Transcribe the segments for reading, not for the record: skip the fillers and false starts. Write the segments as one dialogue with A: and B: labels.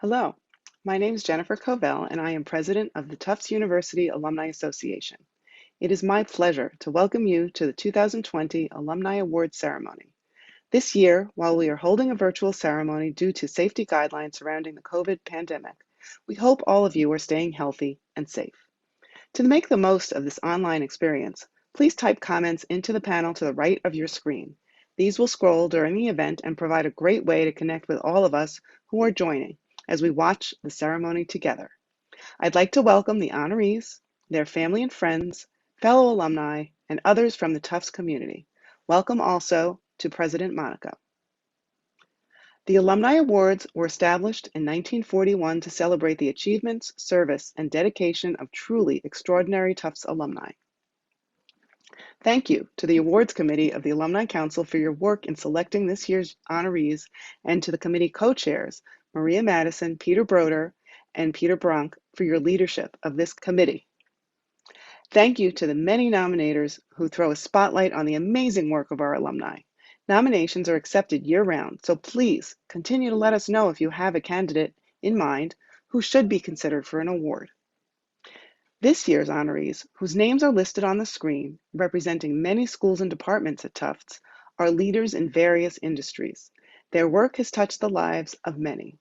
A: Hello, my name is Jennifer Covell, and I am president of the Tufts University Alumni Association. It is my pleasure to welcome you to the 2020 Alumni Awards ceremony. This year, while we are holding a virtual ceremony due to safety guidelines surrounding the COVID pandemic, we hope all of you are staying healthy and safe. To make the most of this online experience, please type comments into the panel to the right of your screen. These will scroll during the event and provide a great way to connect with all of us who are joining as we watch the ceremony together. I'd like to welcome the honorees, their family and friends, fellow alumni, and others from the Tufts community. Welcome also to President Monaco. The Alumni Awards were established in 1941 to celebrate the achievements, service, and dedication of truly extraordinary Tufts alumni. Thank you to the Awards Committee of the Alumni Council for your work in selecting this year's honorees, and to the committee co-chairs, Maria Madison, Peter Broder, and Peter Bronk, for your leadership of this committee. Thank you to the many nominators who throw a spotlight on the amazing work of our alumni. Nominations are accepted year-round, so please continue to let us know if you have a candidate in mind who should be considered for an award. This year's honorees, whose names are listed on the screen, representing many schools and departments at Tufts, are leaders in various industries. Their work has touched the lives of many.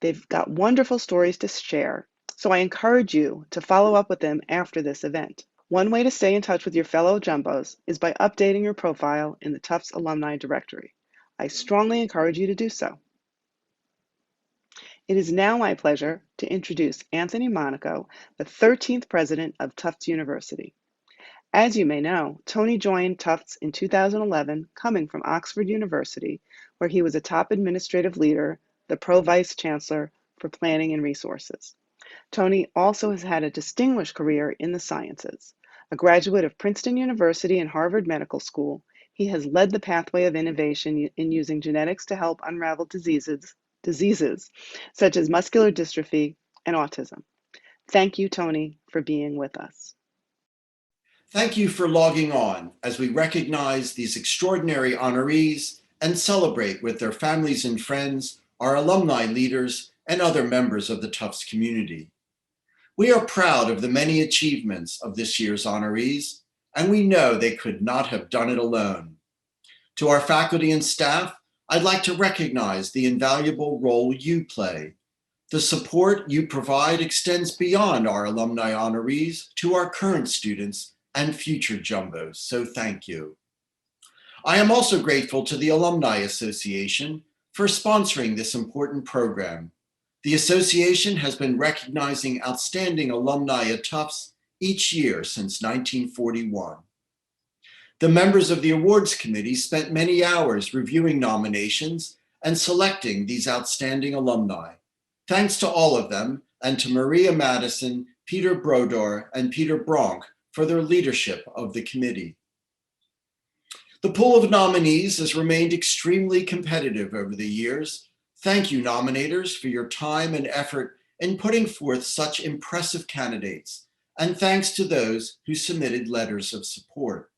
A: They've got wonderful stories to share, so I encourage you to follow up with them after this event. One way to stay in touch with your fellow Jumbos is by updating your profile in the Tufts Alumni Directory. I strongly encourage you to do so. It is now my pleasure to introduce Anthony Monaco, the 13th president of Tufts University. As you may know, Tony joined Tufts in 2011, coming from Oxford University, where he was a top administrative leader, the pro-vice chancellor for planning and resources. Tony also has had a distinguished career in the sciences. A graduate of Princeton University and Harvard Medical School, he has led the pathway of innovation in using genetics to help unravel diseases such as muscular dystrophy and autism. Thank you, Tony, for being with us.
B: Thank you for logging on as we recognize these extraordinary honorees and celebrate with their families and friends, our alumni leaders, and other members of the Tufts community. We are proud of the many achievements of this year's honorees, and we know they could not have done it alone. To our faculty and staff, I'd like to recognize the invaluable role you play. The support you provide extends beyond our alumni honorees to our current students and future Jumbos, so thank you. I am also grateful to the Alumni Association for sponsoring this important program. The association has been recognizing outstanding alumni at Tufts each year since 1941. The members of the awards committee spent many hours reviewing nominations and selecting these outstanding alumni. Thanks to all of them, and to Maria Madison, Peter Broder, and Peter Bronk for their leadership of the committee. The pool of nominees has remained extremely competitive over the years. Thank you, nominators, for your time and effort in putting forth such impressive candidates, and thanks to those who submitted letters of support.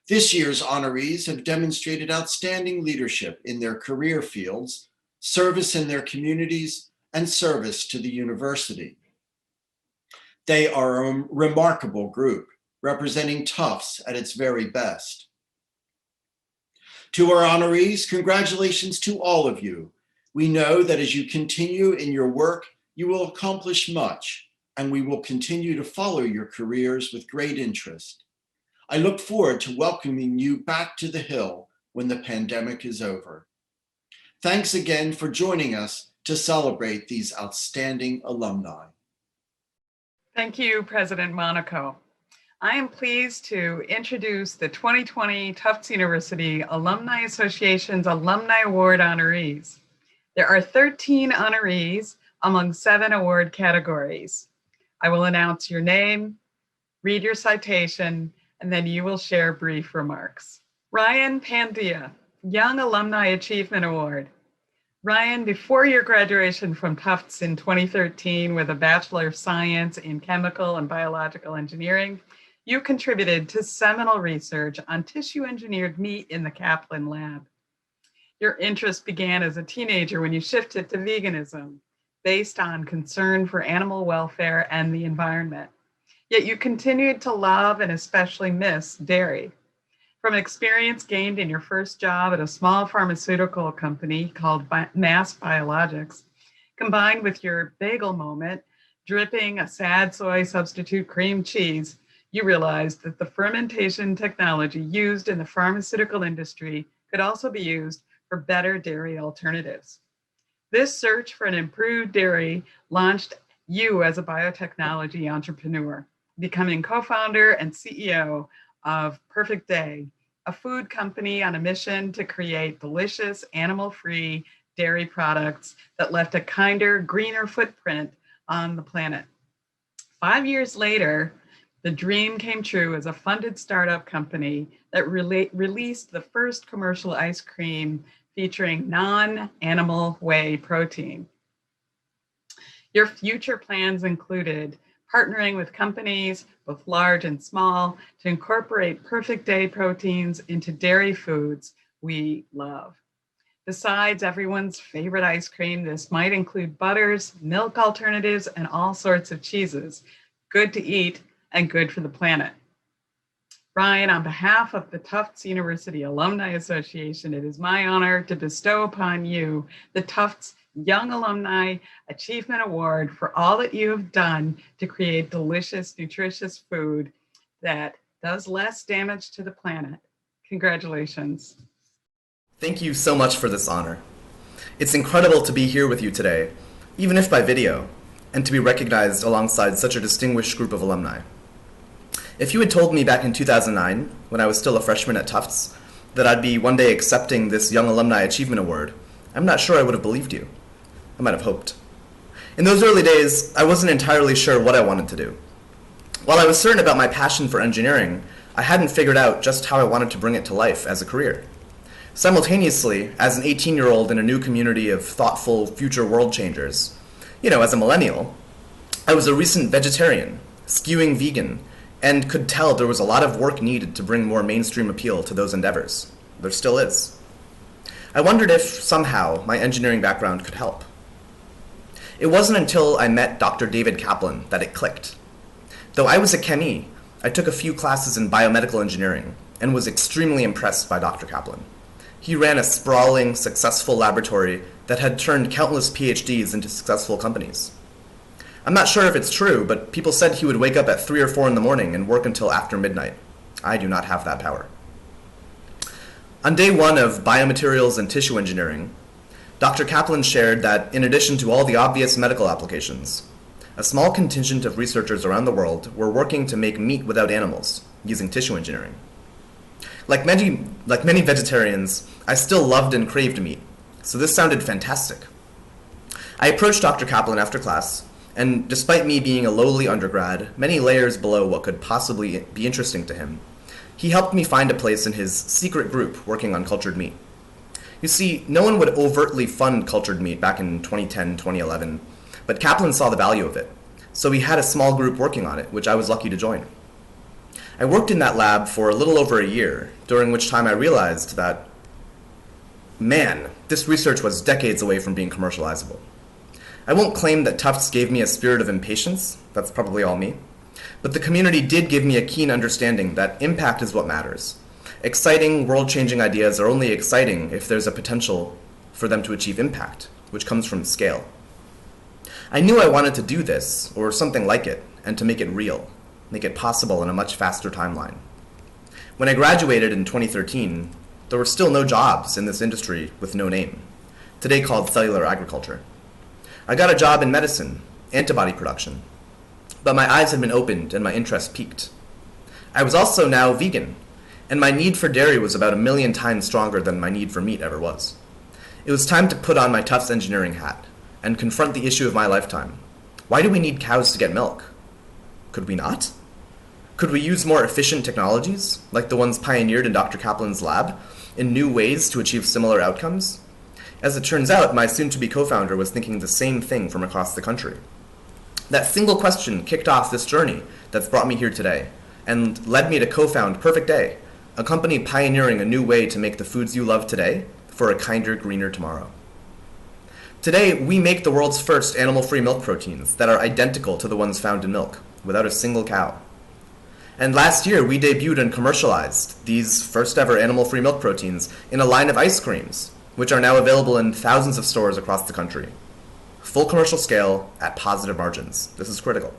B: This year's honorees have demonstrated outstanding leadership in their career fields, service in their communities, and service to the university. They are a remarkable group, representing Tufts at its very best. To our honorees, congratulations to all of you. We know that as you continue in your work, you will accomplish much, and we will continue to follow your careers with great interest. I look forward to welcoming you back to the Hill when the pandemic is over. Thanks again for joining us to celebrate these outstanding alumni.
C: Thank you, President Monaco. I am pleased to introduce the 2020 Tufts University Alumni Association's Alumni Award honorees. There are 13 honorees among 7 award categories. I will announce your name, read your citation, and then you will share brief remarks. Ryan Pandia, Young Alumni Achievement Award. Ryan, before your graduation from Tufts in 2013 with a Bachelor of Science in Chemical and Biological Engineering, you contributed to seminal research on tissue-engineered meat in the Kaplan lab. Your interest began as a teenager when you shifted to veganism. based on concern for animal welfare and the environment. Yet you continued to love and especially miss dairy. From experience gained in your first job at a small pharmaceutical company called Mass Biologics, combined with your bagel moment, dripping a sad soy substitute cream cheese, you realized that the fermentation technology used in the pharmaceutical industry could also be used for better dairy alternatives. This search for an improved dairy launched you as a biotechnology entrepreneur, becoming co-founder and CEO of Perfect Day, a food company on a mission to create delicious animal-free dairy products that left a kinder, greener footprint on the planet. 5 years later, the dream came true as a funded startup company that released the first commercial ice cream featuring non-animal whey protein. Your future plans included partnering with companies, both large and small, to incorporate Perfect Day proteins into dairy foods we love. Besides everyone's favorite ice cream, this might include butters, milk alternatives, and all sorts of cheeses, good to eat and good for the planet. Ryan, on behalf of the Tufts University Alumni Association, it is my honor to bestow upon you the Tufts Young Alumni Achievement Award for all that you have done to create delicious, nutritious food that does less damage to the planet. Congratulations.
D: Thank you so much for this honor. It's incredible to be here with you today, even if by video, and to be recognized alongside such a distinguished group of alumni. If you had told me back in 2009, when I was still a freshman at Tufts, that I'd be one day accepting this Young Alumni Achievement Award, I'm not sure I would have believed you. I might have hoped. In those early days, I wasn't entirely sure what I wanted to do. While I was certain about my passion for engineering, I hadn't figured out just how I wanted to bring it to life as a career. Simultaneously, as an 18-year-old in a new community of thoughtful future world changers, as a millennial, I was a recent vegetarian, skewing vegan, and could tell there was a lot of work needed to bring more mainstream appeal to those endeavors. There still is. I wondered if, somehow, my engineering background could help. It wasn't until I met Dr. David Kaplan that it clicked. Though I was a chemie, I took a few classes in biomedical engineering and was extremely impressed by Dr. Kaplan. He ran a sprawling, successful laboratory that had turned countless PhDs into successful companies. I'm not sure if it's true, but people said he would wake up at 3 or 4 in the morning and work until after midnight. I do not have that power. On day one of biomaterials and tissue engineering, Dr. Kaplan shared that in addition to all the obvious medical applications, a small contingent of researchers around the world were working to make meat without animals using tissue engineering. Like many vegetarians, I still loved and craved meat, so this sounded fantastic. I approached Dr. Kaplan after class, and despite me being a lowly undergrad, many layers below what could possibly be interesting to him, he helped me find a place in his secret group working on cultured meat. You see, no one would overtly fund cultured meat back in 2010, 2011, but Kaplan saw the value of it, so he had a small group working on it, which I was lucky to join. I worked in that lab for a little over a year, during which time I realized that, man, this research was decades away from being commercializable. I won't claim that Tufts gave me a spirit of impatience, that's probably all me, but the community did give me a keen understanding that impact is what matters. Exciting, world-changing ideas are only exciting if there's a potential for them to achieve impact, which comes from scale. I knew I wanted to do this, or something like it, and to make it real, make it possible in a much faster timeline. When I graduated in 2013, there were still no jobs in this industry with no name, today called cellular agriculture. I got a job in medicine, antibody production, but my eyes had been opened and my interest piqued. I was also now vegan, and my need for dairy was about 1,000,000 times stronger than my need for meat ever was. It was time to put on my Tufts engineering hat and confront the issue of my lifetime. Why do we need cows to get milk? Could we not? Could we use more efficient technologies, like the ones pioneered in Dr. Kaplan's lab, in new ways to achieve similar outcomes? As it turns out, my soon-to-be co-founder was thinking the same thing from across the country. That single question kicked off this journey that's brought me here today, and led me to co-found Perfect Day, a company pioneering a new way to make the foods you love today for a kinder, greener tomorrow. Today, we make the world's first animal-free milk proteins that are identical to the ones found in milk, without a single cow. And last year, we debuted and commercialized these first-ever animal-free milk proteins in a line of ice creams, which are now available in thousands of stores across the country. Full commercial scale at positive margins. This is critical.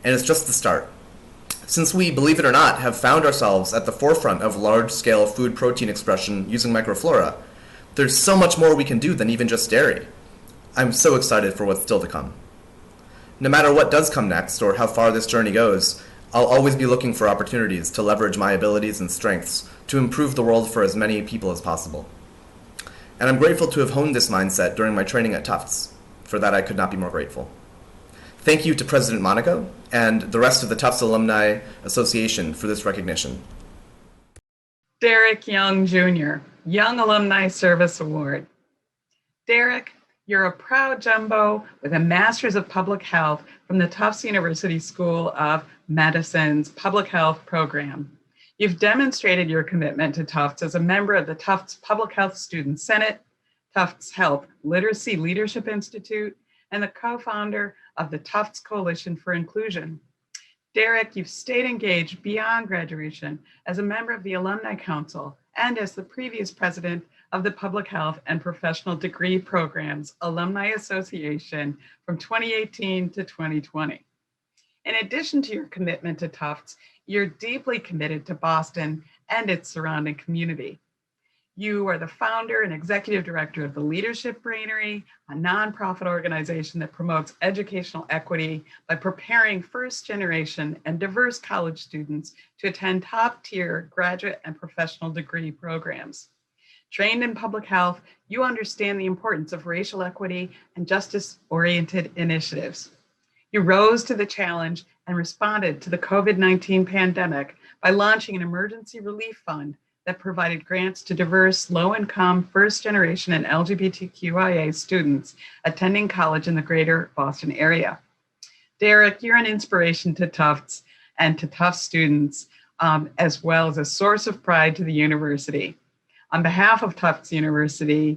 D: And it's just the start. Since we, believe it or not, have found ourselves at the forefront of large-scale food protein expression using microflora, there's so much more we can do than even just dairy. I'm so excited for what's still to come. No matter what does come next or how far this journey goes, I'll always be looking for opportunities to leverage my abilities and strengths to improve the world for as many people as possible. And I'm grateful to have honed this mindset during my training at Tufts. For that, I could not be more grateful. Thank you to President Monaco and the rest of the Tufts Alumni Association for this recognition.
C: Derrick Young Jr., Young Alumni Service Award. Derrick, you're a proud jumbo with a Master's of Public Health from the Tufts University School of Medicine's Public Health program. You've demonstrated your commitment to Tufts as a member of the Tufts Public Health Student Senate, Tufts Health Literacy Leadership Institute, and the co-founder of the Tufts Coalition for Inclusion. Derrick, you've stayed engaged beyond graduation as a member of the Alumni Council and as the previous president of the Public Health and Professional Degree Programs Alumni Association from 2018 to 2020. In addition to your commitment to Tufts, you're deeply committed to Boston and its surrounding community. You are the founder and executive director of the Leadership Brainery, a nonprofit organization that promotes educational equity by preparing first-generation and diverse college students to attend top-tier graduate and professional degree programs. Trained in public health, you understand the importance of racial equity and justice-oriented initiatives. You rose to the challenge and responded to the COVID-19 pandemic by launching an emergency relief fund that provided grants to diverse, low-income, first-generation, and LGBTQIA students attending college in the greater Boston area. Derrick, you're an inspiration to Tufts and to Tufts students, as well as a source of pride to the university. On behalf of Tufts University,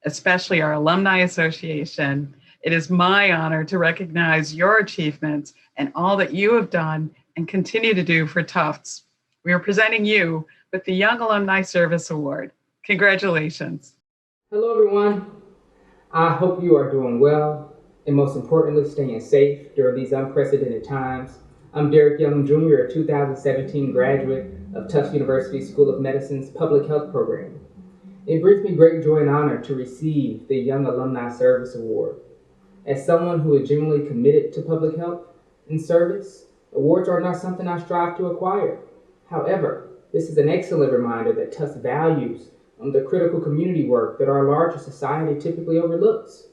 C: especially our Alumni Association, it is my honor to recognize your achievements and all that you have done and continue to do for Tufts. We are presenting you with the Young Alumni Service Award. Congratulations.
E: Hello, everyone. I hope you are doing well and most importantly, staying safe during these unprecedented times. I'm Derrick Young Jr., a 2017 graduate of Tufts University School of Medicine's Public Health program. It brings me great joy and honor to receive the Young Alumni Service Award. As someone who is genuinely committed to public health and service, awards are not something I strive to acquire. However, this is an excellent reminder that Tufts values the critical community work that our larger society typically overlooks.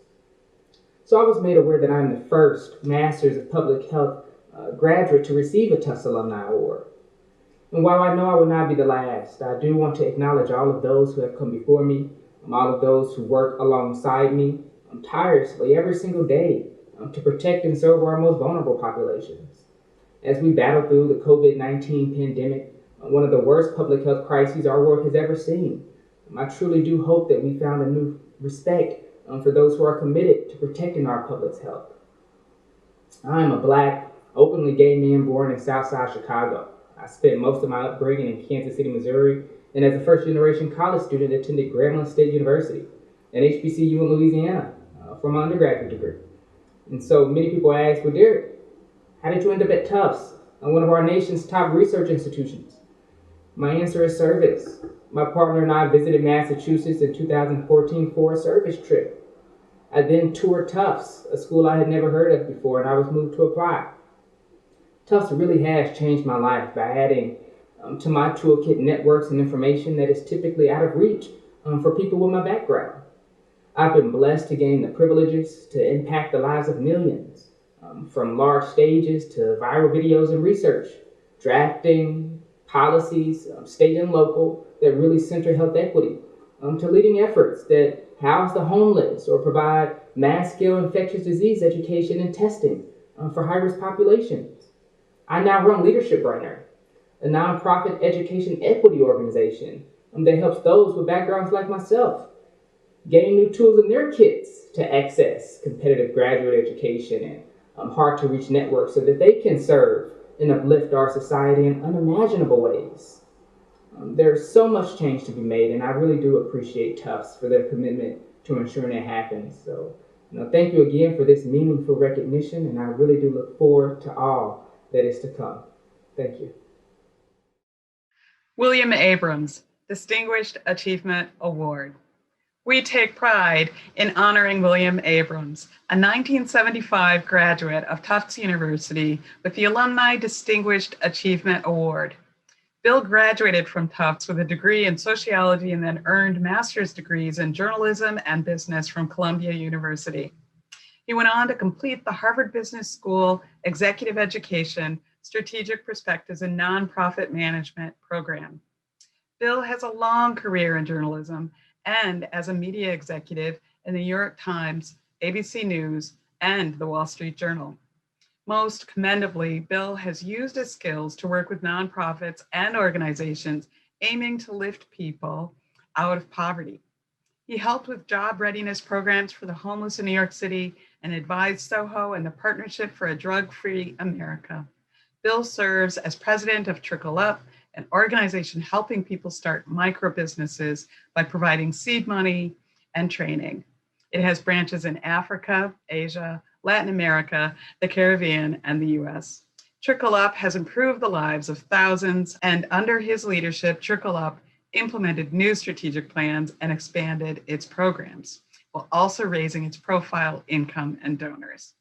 E: So I was made aware that I'm the first Master's of Public Health graduate to receive a Tufts Alumni Award. And while I know I will not be the last, I do want to acknowledge all of those who have come before me, all of those who work alongside me tirelessly every single day to protect and serve our most vulnerable populations. As we battle through the COVID-19 pandemic, one of the worst public health crises our world has ever seen, I truly do hope that we found a new respect for those who are committed to protecting our public's health. I am a Black, openly gay man born in Southside Chicago. I spent most of my upbringing in Kansas City, Missouri, and as a first-generation college student attended Grambling State University and HBCU in Louisiana for my undergraduate degree. And so many people ask, well, Derrick, how did you end up at Tufts, one of our nation's top research institutions? My answer is service. My partner and I visited Massachusetts in 2014 for a service trip. I then toured Tufts, a school I had never heard of before, and I was moved to apply. Tufts really has changed my life by adding to my toolkit networks and information that is typically out of reach for people with my background. I've been blessed to gain the privileges to impact the lives of millions, from large stages to viral videos and research, drafting policies, state and local, that really center health equity, to leading efforts that house the homeless or provide mass-scale infectious disease education and testing for high-risk populations. I now run Leadership Brainery, a nonprofit education equity organization that helps those with backgrounds like myself. getting new tools in their kits to access competitive graduate education and hard-to-reach networks so that they can serve and uplift our society in unimaginable ways. There's so much change to be made, and I really do appreciate Tufts for their commitment to ensuring it happens. So, thank you again for this meaningful recognition, and I really do look forward to all that is to come. Thank you.
C: William Abrams, Distinguished Achievement Award. We take pride in honoring William Abrams, a 1975 graduate of Tufts University with the Alumni Distinguished Achievement Award. Bill graduated from Tufts with a degree in sociology and then earned master's degrees in journalism and business from Columbia University. He went on to complete the Harvard Business School Executive Education, Strategic Perspectives and Nonprofit Management program. Bill has a long career in journalism and as a media executive in the New York Times, ABC News, and the Wall Street Journal. Most commendably, Bill has used his skills to work with nonprofits and organizations aiming to lift people out of poverty. He helped with job readiness programs for the homeless in New York City and advised Soho and the Partnership for a Drug-Free America. Bill serves as president of Trickle Up, an organization helping people start micro businesses by providing seed money and training. It has branches in Africa, Asia, Latin America, the Caribbean, and the US. Trickle Up has improved the lives of thousands, and under his leadership, Trickle Up implemented new strategic plans and expanded its programs, while also raising its profile, income, and donors.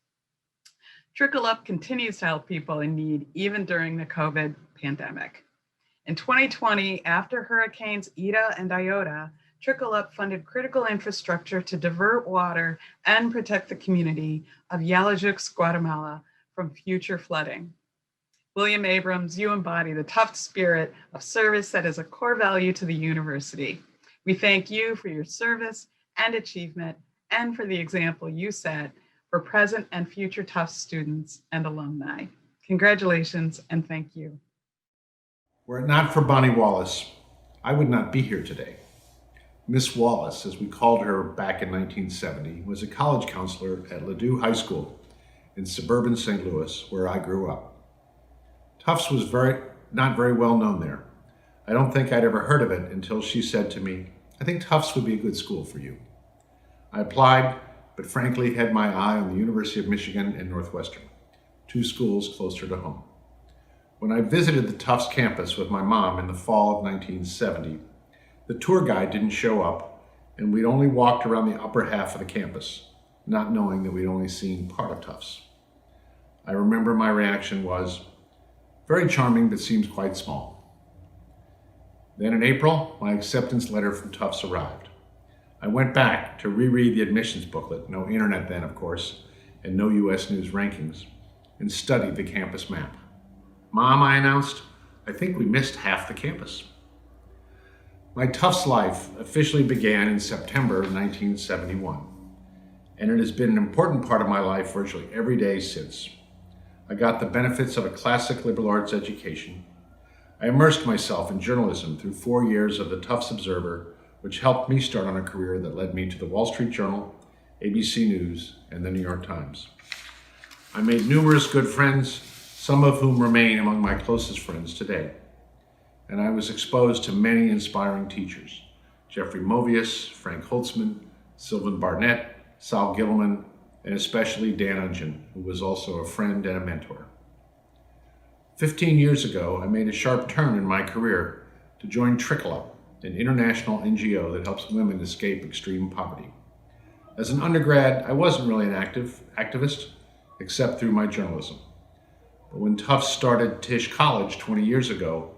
C: Trickle Up continues to help people in need even during the COVID pandemic. In 2020, after Hurricanes Ida and Iota, Trickle Up funded critical infrastructure to divert water and protect the community of Yalajuks, Guatemala from future flooding. William Abrams, you embody the Tufts spirit of service that is a core value to the university. We thank you for your service and achievement and for the example you set for present and future Tufts students and alumni. Congratulations and thank you.
F: Were it not for Bonnie Wallace, I would not be here today. Miss Wallace, as we called her back in 1970, was a college counselor at Ladue High School in suburban St. Louis, where I grew up. Tufts was not very well known there. I don't think I'd ever heard of it until she said to me, "I think Tufts would be a good school for you." I applied, but frankly had my eye on the University of Michigan and Northwestern, two schools closer to home. When I visited the Tufts campus with my mom in the fall of 1970, the tour guide didn't show up, and we'd only walked around the upper half of the campus, not knowing that we'd only seen part of Tufts. I remember my reaction was, very charming, but seems quite small. Then in April, my acceptance letter from Tufts arrived. I went back to reread the admissions booklet, no internet then, of course, and no US News rankings, and studied the campus map. "Mom," I announced, "I think we missed half the campus." My Tufts life officially began in September 1971, and it has been an important part of my life virtually every day since. I got the benefits of a classic liberal arts education. I immersed myself in journalism through 4 years of the Tufts Observer, which helped me start on a career that led me to the Wall Street Journal, ABC News, and the New York Times. I made numerous good friends, some of whom remain among my closest friends today. And I was exposed to many inspiring teachers, Jeffrey Movius, Frank Holtzman, Sylvan Barnett, Sal Gilman, and especially Dan Ungen, who was also a friend and a mentor. 15 years ago, I made a sharp turn in my career to join Trickle Up, an international NGO that helps women escape extreme poverty. As an undergrad, I wasn't really an activist, except through my journalism. But when Tufts started Tisch College 20 years ago,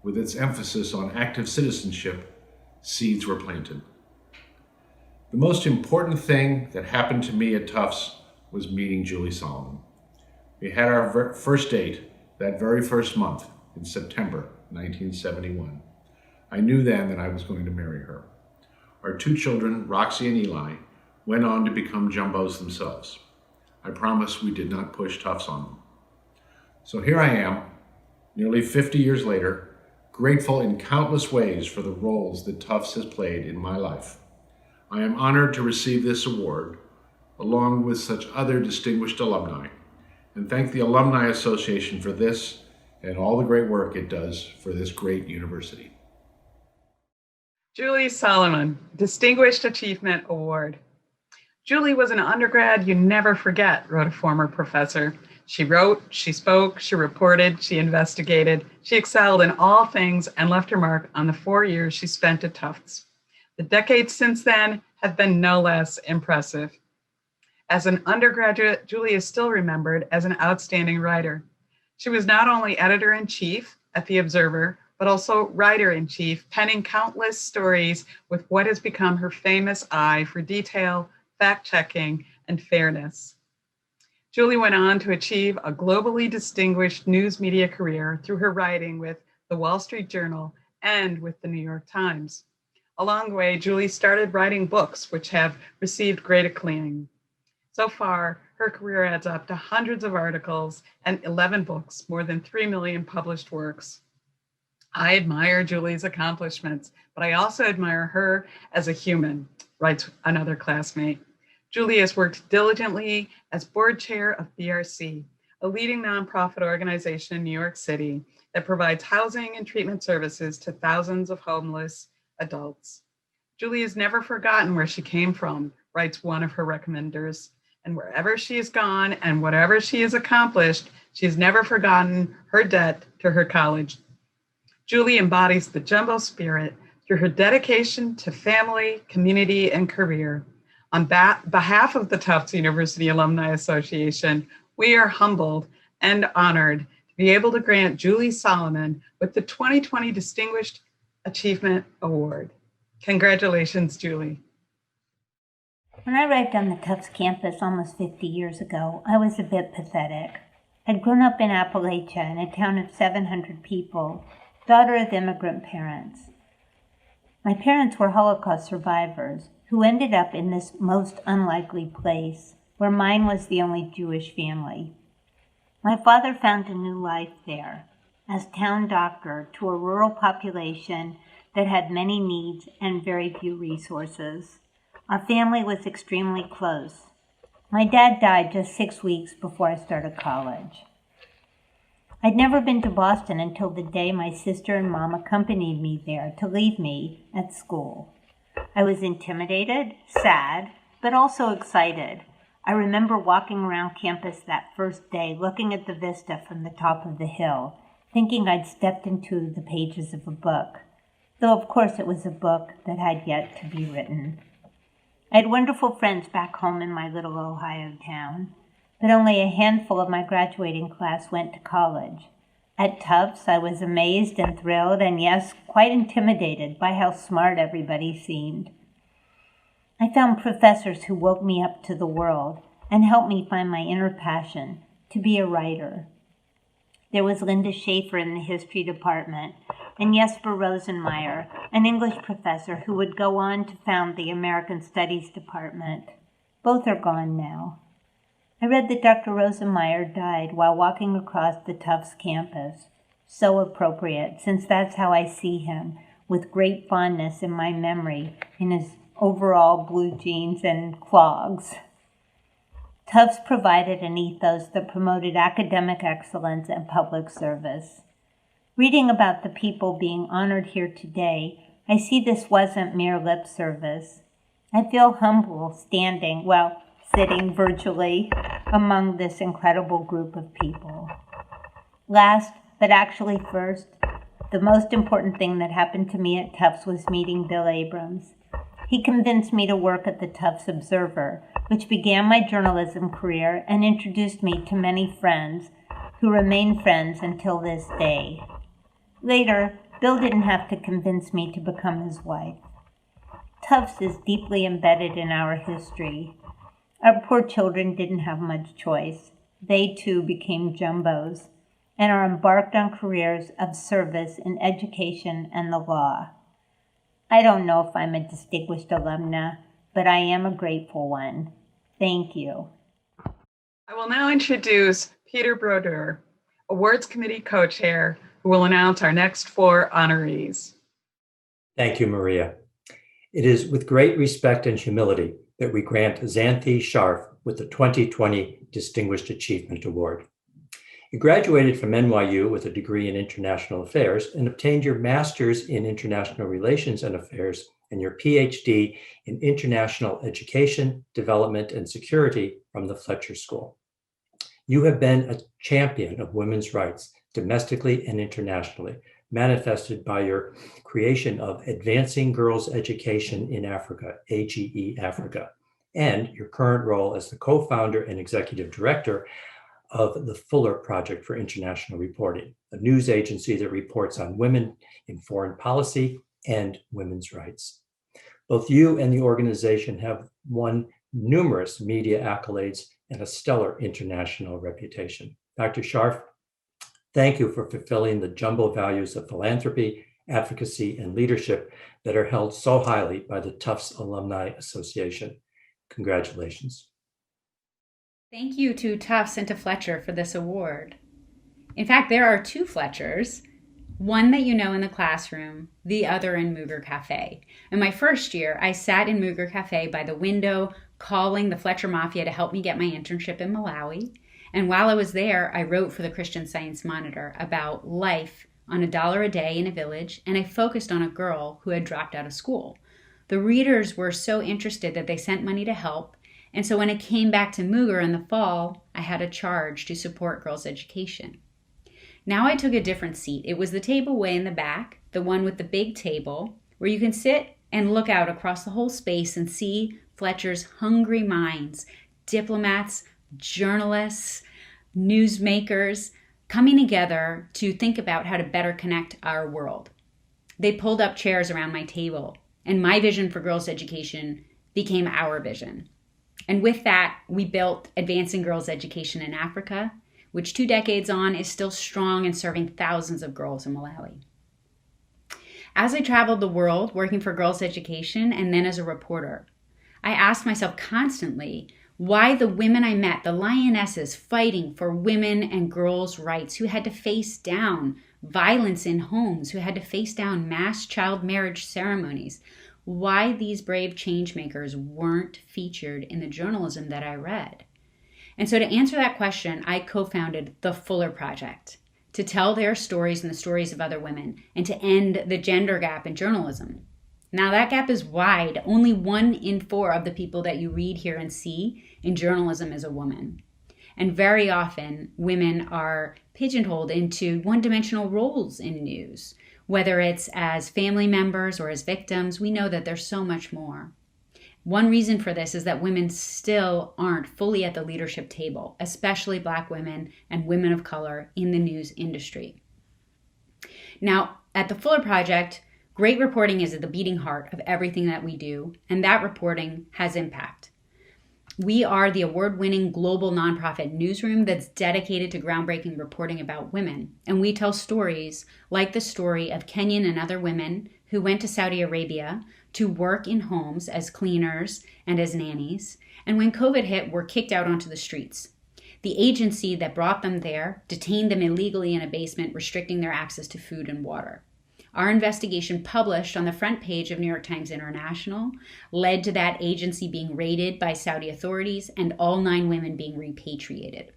F: with its emphasis on active citizenship, seeds were planted. The most important thing that happened to me at Tufts was meeting Julie Salamon. We had our first date that very first month in September 1971. I knew then that I was going to marry her. Our two children, Roxy and Eli, went on to become jumbos themselves. I promise we did not push Tufts on them. So here I am, nearly 50 years later, grateful in countless ways for the roles that Tufts has played in my life. I am honored to receive this award, along with such other distinguished alumni, and thank the Alumni Association for this and all the great work it does for this great university.
C: Julie Salamon, Distinguished Achievement Award. Julie was an undergrad you never forget, wrote a former professor. She wrote, she spoke, she reported, she investigated, she excelled in all things and left her mark on the 4 years she spent at Tufts. The decades since then have been no less impressive. As an undergraduate, Julie is still remembered as an outstanding writer. She was not only editor-in-chief at The Observer, but also writer-in-chief, penning countless stories with what has become her famous eye for detail, fact-checking, and fairness. Julie went on to achieve a globally distinguished news media career through her writing with The Wall Street Journal and with the New York Times. Along the way, Julie started writing books, which have received great acclaim. So far, her career adds up to hundreds of articles and 11 books, more than 3 million published works. I admire Julie's accomplishments, but I also admire her as a human, writes another classmate. Julie has worked diligently as board chair of BRC, a leading nonprofit organization in New York City that provides housing and treatment services to thousands of homeless adults. Julie has never forgotten where she came from, writes one of her recommenders. And wherever she has gone and whatever she has accomplished, she has never forgotten her debt to her college. Julie embodies the Jumbo spirit through her dedication to family, community, and career. On behalf of the Tufts University Alumni Association, we are humbled and honored to be able to grant Julie Salamon with the 2020 Distinguished Achievement Award. Congratulations, Julie.
G: When I arrived on the Tufts campus almost 50 years ago, I was a bit pathetic. I'd grown up in Appalachia in a town of 700 people, daughter of immigrant parents. My parents were Holocaust survivors who ended up in this most unlikely place, where mine was the only Jewish family. My father found a new life there, as town doctor to a rural population that had many needs and very few resources. Our family was extremely close. My dad died just 6 weeks before I started college. I'd never been to Boston until the day my sister and mom accompanied me there to leave me at school. I was intimidated, sad, but also excited. I remember walking around campus that first day, looking at the vista from the top of the hill, thinking I'd stepped into the pages of a book, though of course it was a book that had yet to be written. I had wonderful friends back home in my little Ohio town, but only a handful of my graduating class went to college. At Tufts, I was amazed and thrilled, and yes, quite intimidated by how smart everybody seemed. I found professors who woke me up to the world and helped me find my inner passion to be a writer. There was Linda Schaefer in the history department, and Jesper Rosenmeyer, an English professor who would go on to found the American Studies department. Both are gone now. I read that Dr. Rosenmeyer died while walking across the Tufts campus. So appropriate, since that's how I see him, with great fondness in my memory, in his overall blue jeans and clogs. Tufts provided an ethos that promoted academic excellence and public service. Reading about the people being honored here today, I see this wasn't mere lip service. I feel humble sitting virtually among this incredible group of people. Last, but actually first, the most important thing that happened to me at Tufts was meeting Bill Abrams. He convinced me to work at the Tufts Observer, which began my journalism career and introduced me to many friends who remain friends until this day. Later, Bill didn't have to convince me to become his wife. Tufts is deeply embedded in our history. Our poor children didn't have much choice. They too became jumbos and are embarked on careers of service in education and the law. I don't know if I'm a distinguished alumna, but I am a grateful one. Thank you.
C: I will now introduce Peter Brodeur, Awards Committee Co-Chair, who will announce our next 4 honorees.
H: Thank you, Maria. It is with great respect and humility that we grant Xanthe Scharff with the 2020 Distinguished Achievement Award. You graduated from NYU with a degree in International Affairs and obtained your Master's in International Relations and Affairs and your PhD in International Education, Development, and Security from the Fletcher School. You have been a champion of women's rights domestically and internationally, manifested by your creation of Advancing Girls' Education in Africa, AGE Africa, and your current role as the co-founder and executive director of the Fuller Project for International Reporting, a news agency that reports on women in foreign policy and women's rights. Both you and the organization have won numerous media accolades and a stellar international reputation. Dr. Scharff, thank you for fulfilling the jumbo values of philanthropy, advocacy, and leadership that are held so highly by the Tufts Alumni Association. Congratulations.
I: Thank you to Tufts and to Fletcher for this award. In fact, there are two Fletchers, one that you know in the classroom, the other in Muger Cafe. In my first year, I sat in Muger Cafe by the window, calling the Fletcher Mafia to help me get my internship in Malawi. And while I was there, I wrote for the Christian Science Monitor about life on $1 a day in a village, and I focused on a girl who had dropped out of school. The readers were so interested that they sent money to help, and so when I came back to Muger in the fall, I had a charge to support girls' education. Now I took a different seat. It was the table way in the back, the one with the big table, where you can sit and look out across the whole space and see Fletcher's hungry minds, diplomats, journalists, newsmakers, coming together to think about how to better connect our world. They pulled up chairs around my table, and my vision for girls' education became our vision. And with that, we built Advancing Girls' Education in Africa, which 2 decades on is still strong and serving thousands of girls in Malawi. As I traveled the world working for girls' education and then as a reporter, I asked myself constantly why the women I met, the lionesses fighting for women and girls' rights, who had to face down violence in homes, who had to face down mass child marriage ceremonies, why these brave change makers weren't featured in the journalism that I read. And so to answer that question, I co-founded the Fuller Project, to tell their stories and the stories of other women, and to end the gender gap in journalism. Now that gap is wide. Only 1 in 4 of the people that you read, hear, and see in journalism is a woman. And very often, women are pigeonholed into one-dimensional roles in news. Whether it's as family members or as victims, we know that there's so much more. One reason for this is that women still aren't fully at the leadership table, especially Black women and women of color in the news industry. Now, at the Fuller Project, great reporting is at the beating heart of everything that we do, and that reporting has impact. We are the award-winning global nonprofit newsroom that's dedicated to groundbreaking reporting about women. And we tell stories like the story of Kenyan and other women who went to Saudi Arabia to work in homes as cleaners and as nannies. And when COVID hit, were kicked out onto the streets. The agency that brought them there detained them illegally in a basement, restricting their access to food and water. Our investigation, published on the front page of New York Times International, led to that agency being raided by Saudi authorities and all 9 women being repatriated.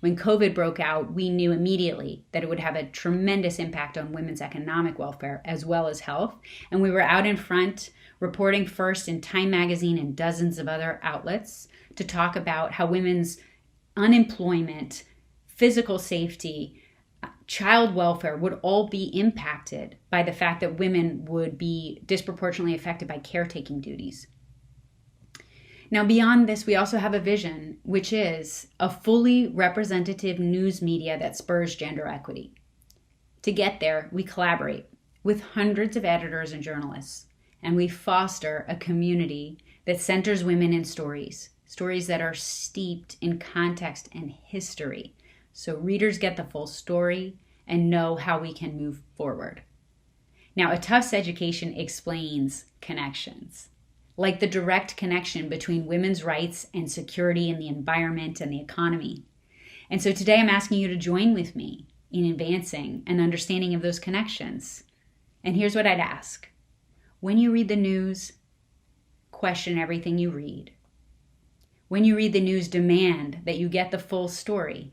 I: When COVID broke out, we knew immediately that it would have a tremendous impact on women's economic welfare as well as health. And we were out in front, reporting first in Time magazine and dozens of other outlets to talk about how women's unemployment, physical safety, child welfare would all be impacted by the fact that women would be disproportionately affected by caretaking duties. Now, beyond this, we also have a vision, which is a fully representative news media that spurs gender equity. To get there, we collaborate with hundreds of editors and journalists, and we foster a community that centers women in stories that are steeped in context and history, so readers get the full story and know how we can move forward. Now, a Tufts education explains connections, like the direct connection between women's rights and security in the environment and the economy. And so today I'm asking you to join with me in advancing an understanding of those connections. And here's what I'd ask. When you read the news, question everything you read. When you read the news, demand that you get the full story.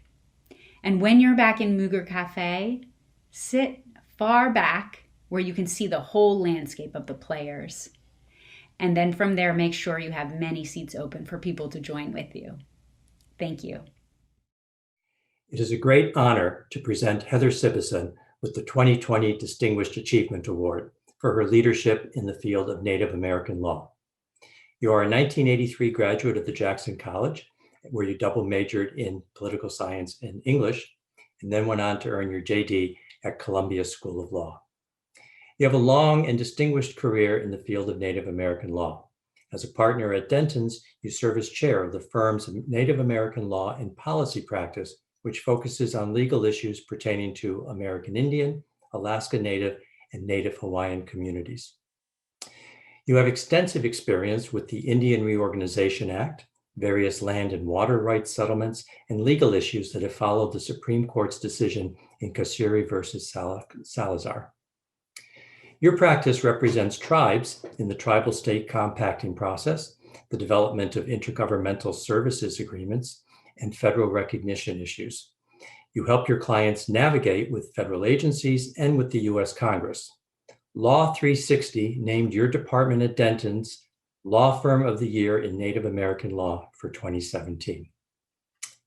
I: And when you're back in Muger Cafe, sit far back where you can see the whole landscape of the players. And then from there, make sure you have many seats open for people to join with you. Thank you.
H: It is a great honor to present Heather Sibison with the 2020 Distinguished Achievement Award for her leadership in the field of Native American law. You are a 1983 graduate of the Jackson College, where you double majored in political science and English, and then went on to earn your JD at Columbia School of Law. You have a long and distinguished career in the field of Native American law. As a partner at Denton's, you serve as chair of the firm's Native American law and policy practice, which focuses on legal issues pertaining to American Indian, Alaska Native, and Native Hawaiian communities. You have extensive experience with the Indian Reorganization Act, various land and water rights settlements, and legal issues that have followed the Supreme Court's decision in Kasuri versus Salazar. Your practice represents tribes in the tribal state compacting process, the development of intergovernmental services agreements, and federal recognition issues. You help your clients navigate with federal agencies and with the US Congress. Law 360 named your department at Denton's Law Firm of the Year in Native American Law for 2017.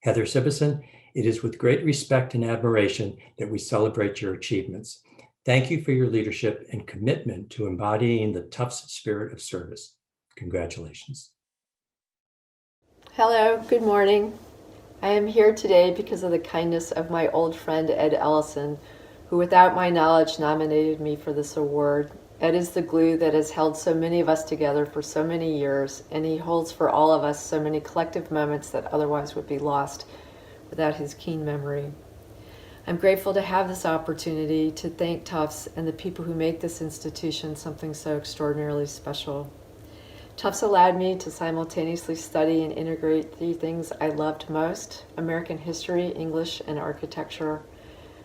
H: Heather Sibison, it is with great respect and admiration that we celebrate your achievements. Thank you for your leadership and commitment to embodying the Tufts spirit of service. Congratulations.
J: Hello, good morning. I am here today because of the kindness of my old friend Ed Ellison, who without my knowledge nominated me for this award. Ed is the glue that has held so many of us together for so many years, and he holds for all of us so many collective moments that otherwise would be lost without his keen memory. I'm grateful to have this opportunity to thank Tufts and the people who make this institution something so extraordinarily special. Tufts allowed me to simultaneously study and integrate the things I loved most: American history, English, and architecture.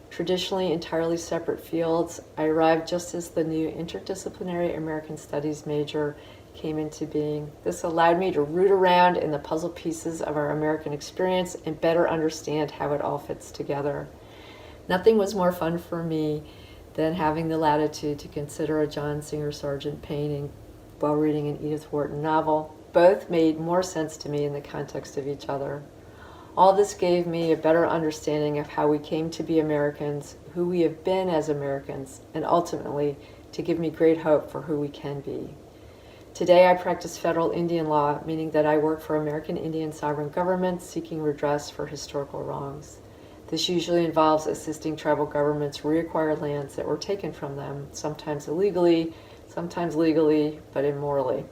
J: Traditionally entirely separate fields, I arrived just as the new interdisciplinary American Studies major came into being. This allowed me to root around in the puzzle pieces of our American experience and better understand how it all fits together. Nothing was more fun for me than having the latitude to consider a John Singer Sargent painting while reading an Edith Wharton novel. Both made more sense to me in the context of each other. All this gave me a better understanding of how we came to be Americans, who we have been as Americans, and ultimately to give me great hope for who we can be. Today I practice federal Indian law, meaning that I work for American Indian sovereign governments seeking redress for historical wrongs. This usually involves assisting tribal governments reacquire lands that were taken from them, sometimes illegally, sometimes legally, but immorally.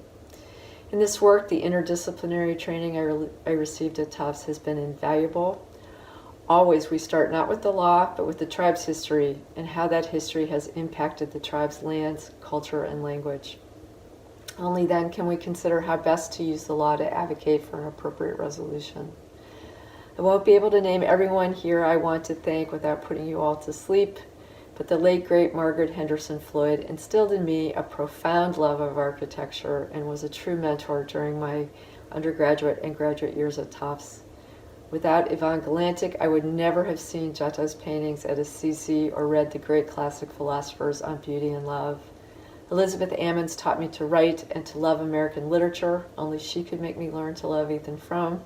J: In this work, the interdisciplinary training I received at Tufts has been invaluable. Always we start not with the law, but with the tribe's history and how that history has impacted the tribe's lands, culture, and language. Only then can we consider how best to use the law to advocate for an appropriate resolution. I won't be able to name everyone here I want to thank without putting you all to sleep, but the late, great Margaret Henderson Floyd instilled in me a profound love of architecture and was a true mentor during my undergraduate and graduate years at Tufts. Without Yvonne Galantic, I would never have seen Giotto's paintings at Assisi or read the great classic philosophers on beauty and love. Elizabeth Ammons taught me to write and to love American literature. Only she could make me learn to love Ethan Frome.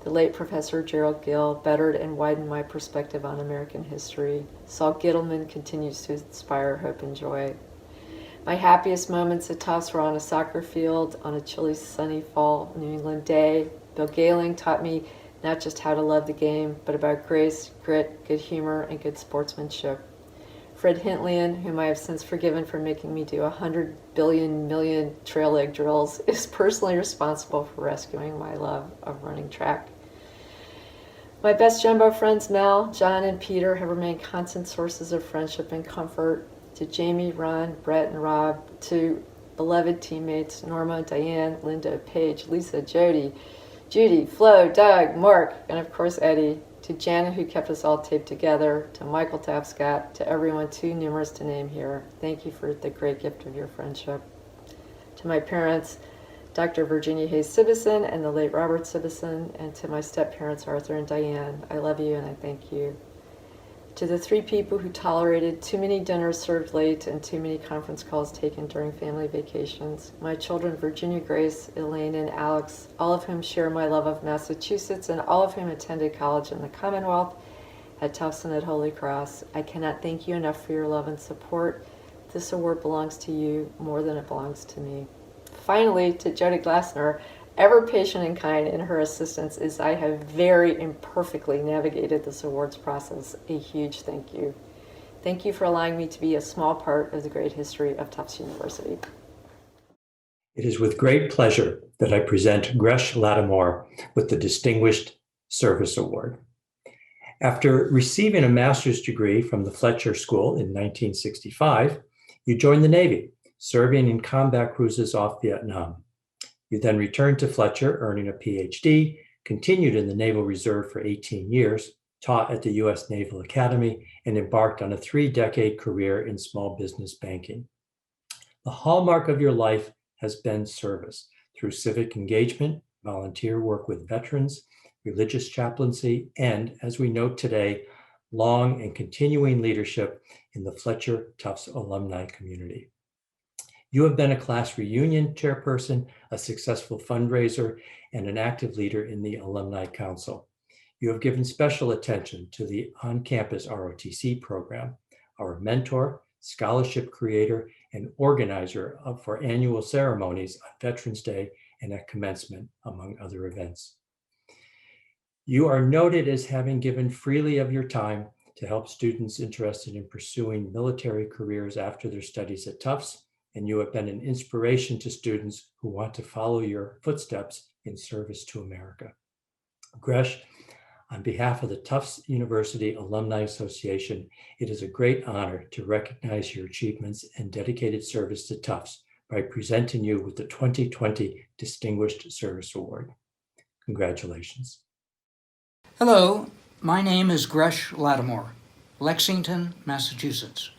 J: The late Professor Gerald Gill bettered and widened my perspective on American history. Saul Gittleman continues to inspire hope and joy. My happiest moments at Tufts were on a soccer field on a chilly, sunny fall New England day. Bill Gehling taught me not just how to love the game, but about grace, grit, good humor, and good sportsmanship. Fred Hintlian, whom I have since forgiven for making me do 100 billion million trail leg drills, is personally responsible for rescuing my love of running track. My best jumbo friends, Mel, John, and Peter, have remained constant sources of friendship and comfort. To Jamie, Ron, Brett, and Rob, to beloved teammates, Norma, Diane, Linda, Paige, Lisa, Jody, Judy, Flo, Doug, Mark, and of course Eddie. To Janet, who kept us all taped together. To Michael Tapscott, to everyone too numerous to name here. Thank you for the great gift of your friendship. To my parents, Dr. Virginia Hayes Sibison and the late Robert Sibison, and to my step-parents Arthur and Diane, I love you and I thank you. To the 3 people who tolerated too many dinners served late and too many conference calls taken during family vacations, my children Virginia Grace, Elaine, and Alex, all of whom share my love of Massachusetts and all of whom attended college in the Commonwealth, at Tufts and at Holy Cross, I cannot thank you enough for your love and support. This award belongs to you more than it belongs to me. Finally, to Jody Glassner, ever patient and kind in her assistance as I have very imperfectly navigated this awards process, a huge thank you. Thank you for allowing me to be a small part of the great history of Tufts University.
H: It is with great pleasure that I present Gresh Lattimore with the Distinguished Service Award. After receiving a master's degree from the Fletcher School in 1965, you joined the Navy, serving in combat cruises off Vietnam. You then returned to Fletcher, earning a PhD, continued in the Naval Reserve for 18 years, taught at the U.S. Naval Academy, and embarked on a 3-decade career in small business banking. The hallmark of your life has been service through civic engagement, volunteer work with veterans, religious chaplaincy, and, as we note today, long and continuing leadership in the Fletcher Tufts alumni community. You have been a class reunion chairperson, a successful fundraiser, and an active leader in the Alumni Council. You have given special attention to the on-campus ROTC program, our mentor, scholarship creator, and organizer for annual ceremonies on Veterans Day and at commencement, among other events. You are noted as having given freely of your time to help students interested in pursuing military careers after their studies at Tufts, and you have been an inspiration to students who want to follow your footsteps in service to America. Gresh, on behalf of the Tufts University Alumni Association, it is a great honor to recognize your achievements and dedicated service to Tufts by presenting you with the 2020 Distinguished Service Award. Congratulations.
K: Hello, my name is Gresh Lattimore, Lexington, Massachusetts.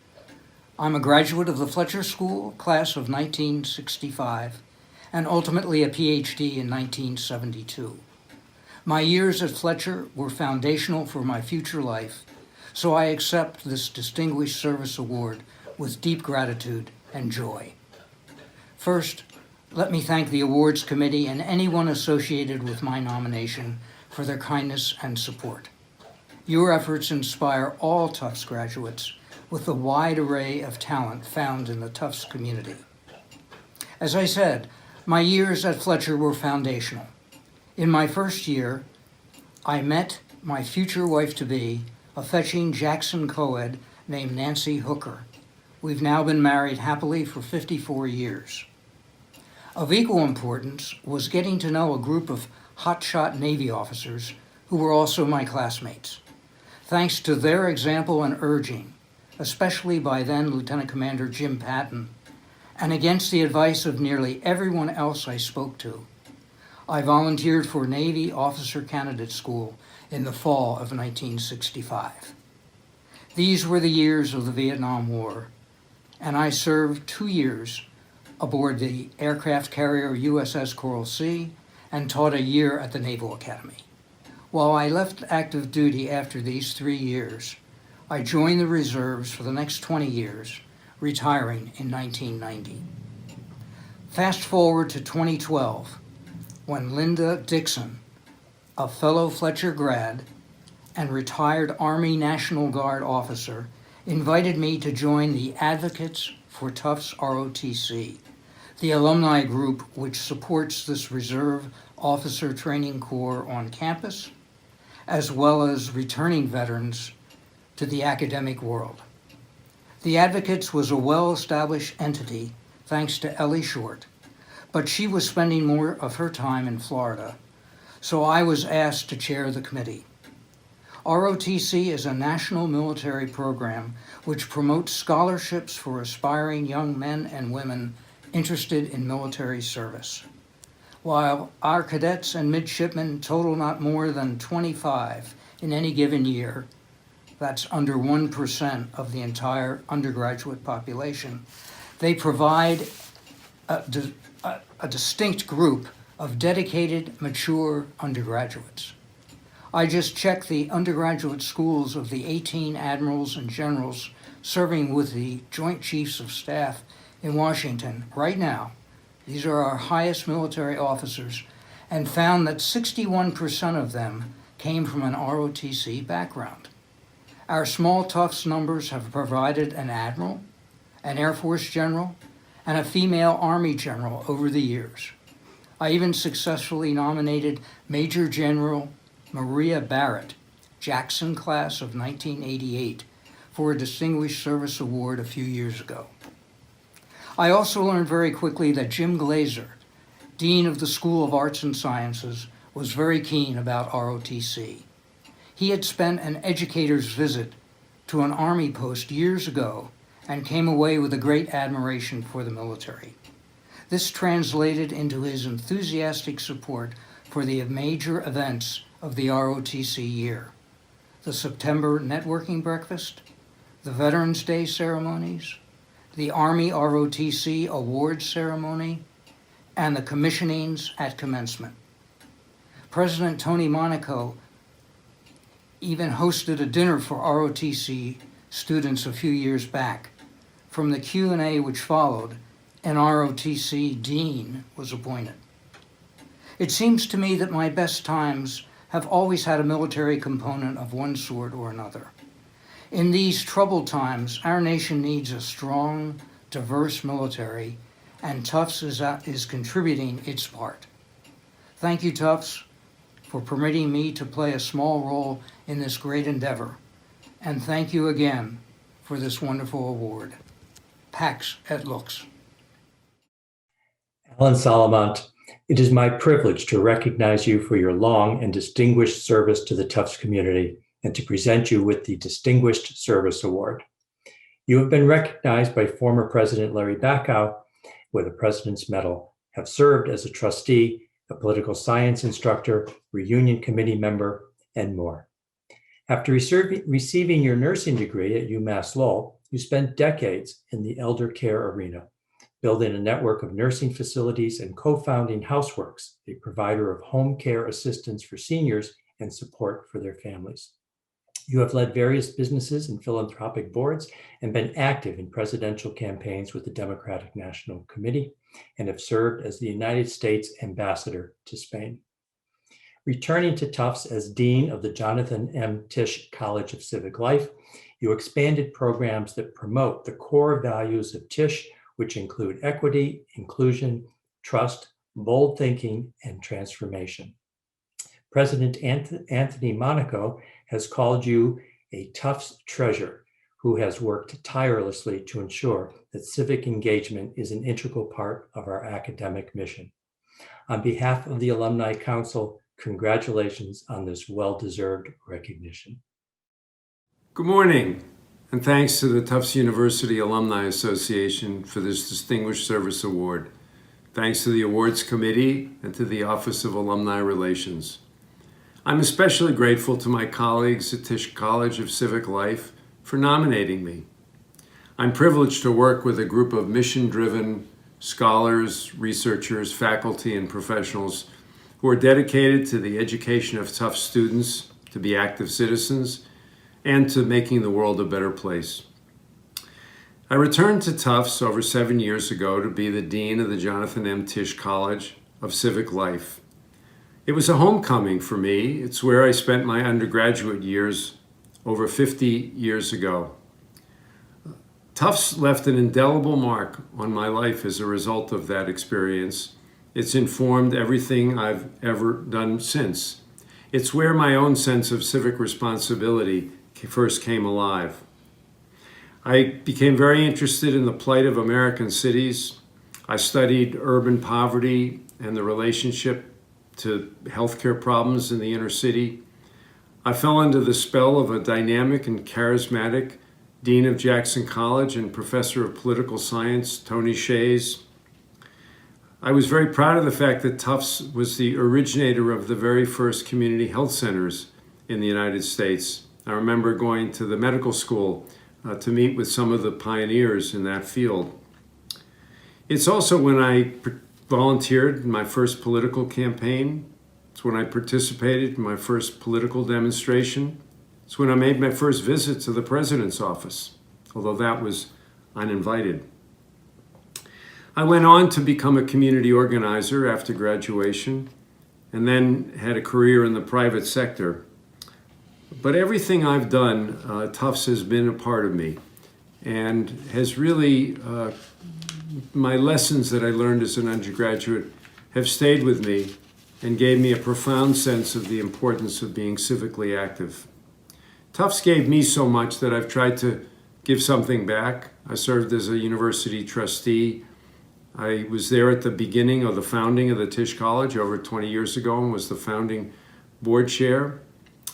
K: I'm a graduate of the Fletcher School, class of 1965, and ultimately a PhD in 1972. My years at Fletcher were foundational for my future life, so I accept this Distinguished Service Award with deep gratitude and joy. First, let me thank the awards committee and anyone associated with my nomination for their kindness and support. Your efforts inspire all Tufts graduates with the wide array of talent found in the Tufts community. As I said, my years at Fletcher were foundational. In my first year, I met my future wife-to-be, a fetching Jackson co-ed named Nancy Hooker. We've now been married happily for 54 years. Of equal importance was getting to know a group of hotshot Navy officers who were also my classmates. Thanks to their example and urging, especially by then Lieutenant Commander Jim Patton, and against the advice of nearly everyone else I spoke to, I volunteered for Navy Officer Candidate School in the fall of 1965. These were the years of the Vietnam War, and I served 2 years aboard the aircraft carrier USS Coral Sea and taught a year at the Naval Academy. While I left active duty after these 3 years, I joined the reserves for the next 20 years, retiring in 1990. Fast forward to 2012, when Linda Dixon, a fellow Fletcher grad and retired Army National Guard officer, invited me to join the Advocates for Tufts ROTC, the alumni group which supports this Reserve Officer Training Corps on campus, as well as returning veterans to the academic world. The Advocates was a well-established entity thanks to Ellie Short, but she was spending more of her time in Florida, so I was asked to chair the committee. ROTC is a national military program which promotes scholarships for aspiring young men and women interested in military service. While our cadets and midshipmen total not more than 25 in any given year, that's under 1% of the entire undergraduate population, they provide a distinct group of dedicated, mature undergraduates. I just checked the undergraduate schools of the 18 admirals and generals serving with the Joint Chiefs of Staff in Washington right now. These are our highest military officers, and found that 61% of them came from an ROTC background. Our small Tufts numbers have provided an admiral, an Air Force general, and a female Army general over the years. I even successfully nominated Major General Maria Barrett, Jackson class of 1988, for a Distinguished Service Award a few years ago. I also learned very quickly that Jim Glazer, Dean of the School of Arts and Sciences, was very keen about ROTC. He had spent an educator's visit to an Army post years ago and came away with a great admiration for the military. This translated into his enthusiastic support for the major events of the ROTC year: the September networking breakfast, the Veterans Day ceremonies, the Army ROTC awards ceremony, and the commissionings at commencement. President Tony Monaco even hosted a dinner for ROTC students a few years back. From the Q&A which followed, an ROTC dean was appointed. It seems to me that my best times have always had a military component of one sort or another. In these troubled times, our nation needs a strong, diverse military, and Tufts is contributing its part. Thank you, Tufts, for permitting me to play a small role in this great endeavor. And thank you again for this wonderful award. Pax et lux.
H: Alan Salamon, it is my privilege to recognize you for your long and distinguished service to the Tufts community and to present you with the Distinguished Service Award. You have been recognized by former President Larry Bacow with a President's Medal, have served as a trustee, a political science instructor, reunion committee member, and more. After receiving your nursing degree at UMass Lowell, you spent decades in the elder care arena, building a network of nursing facilities and co-founding Houseworks, a provider of home care assistance for seniors and support for their families. You have led various businesses and philanthropic boards and been active in presidential campaigns with the Democratic National Committee and have served as the United States Ambassador to Spain. Returning to Tufts as Dean of the Jonathan M. Tisch College of Civic Life, you expanded programs that promote the core values of Tisch, which include equity, inclusion, trust, bold thinking, and transformation. President Anthony Monaco has called you a Tufts treasure who has worked tirelessly to ensure that civic engagement is an integral part of our academic mission. On behalf of the Alumni Council, congratulations on this well-deserved recognition.
L: Good morning, and thanks to the Tufts University Alumni Association for this Distinguished Service Award. Thanks to the Awards Committee and to the Office of Alumni Relations. I'm especially grateful to my colleagues at Tisch College of Civic Life for nominating me. I'm privileged to work with a group of mission-driven scholars, researchers, faculty, and professionals who are dedicated to the education of Tufts students to be active citizens and to making the world a better place. I returned to Tufts over 7 years ago to be the Dean of the Jonathan M. Tisch College of Civic Life. It was a homecoming for me. It's where I spent my undergraduate years over 50 years ago. Tufts left an indelible mark on my life as a result of that experience. It's informed everything I've ever done since. It's where my own sense of civic responsibility first came alive. I became very interested in the plight of American cities. I studied urban poverty and the relationship to healthcare problems in the inner city. I fell under the spell of a dynamic and charismatic Dean of Jackson College and Professor of Political Science, Tony Shays. I was very proud of the fact that Tufts was the originator of the very first community health centers in the United States. I remember going to the medical school to meet with some of the pioneers in that field. It's also when I volunteered in my first political campaign. It's when I participated in my first political demonstration. It's when I made my first visit to the president's office, although that was uninvited. I went on to become a community organizer after graduation, and then had a career in the private sector. But everything I've done, Tufts has been a part of me, and has really, my lessons that I learned as an undergraduate have stayed with me and gave me a profound sense of the importance of being civically active. Tufts gave me so much that I've tried to give something back. I served as a university trustee. I was there at the beginning of the founding of the Tisch College over 20 years ago and was the founding board chair.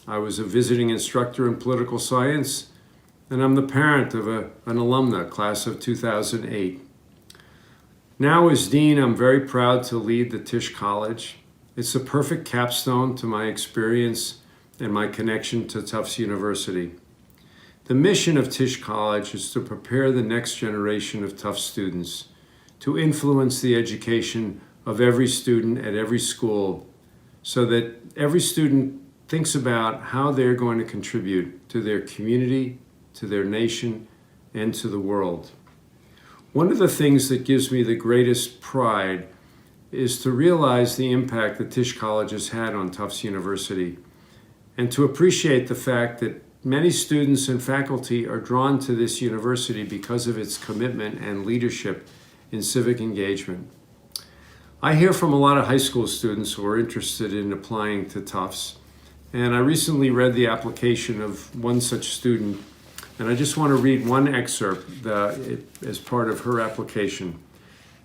L: I was a visiting instructor in political science, and I'm the parent of an alumna class of 2008. Now as dean, I'm very proud to lead the Tisch College. It's the perfect capstone to my experience and my connection to Tufts University. The mission of Tisch College is to prepare the next generation of Tufts students, to influence the education of every student at every school, so that every student thinks about how they're going to contribute to their community, to their nation, and to the world. One of the things that gives me the greatest pride is to realize the impact that Tisch College has had on Tufts University, and to appreciate the fact that many students and faculty are drawn to this university because of its commitment and leadership in civic engagement. I hear from a lot of high school students who are interested in applying to Tufts, and I recently read the application of one such student, and I just want to read one excerpt as part of her application.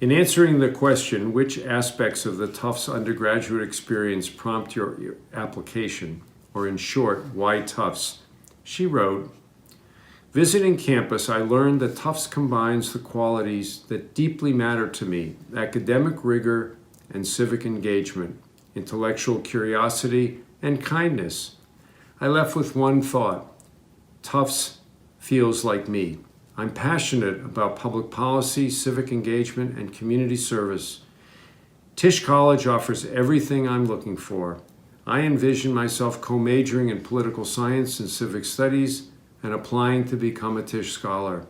L: In answering the question, which aspects of the Tufts undergraduate experience prompt your application, or in short, why Tufts, she wrote, visiting campus, I learned that Tufts combines the qualities that deeply matter to me: academic rigor and civic engagement, intellectual curiosity, and kindness. I left with one thought: Tufts feels like me. I'm passionate about public policy, civic engagement, and community service. Tisch College offers everything I'm looking for. I envision myself co-majoring in political science and civic studies and applying to become a Tisch Scholar.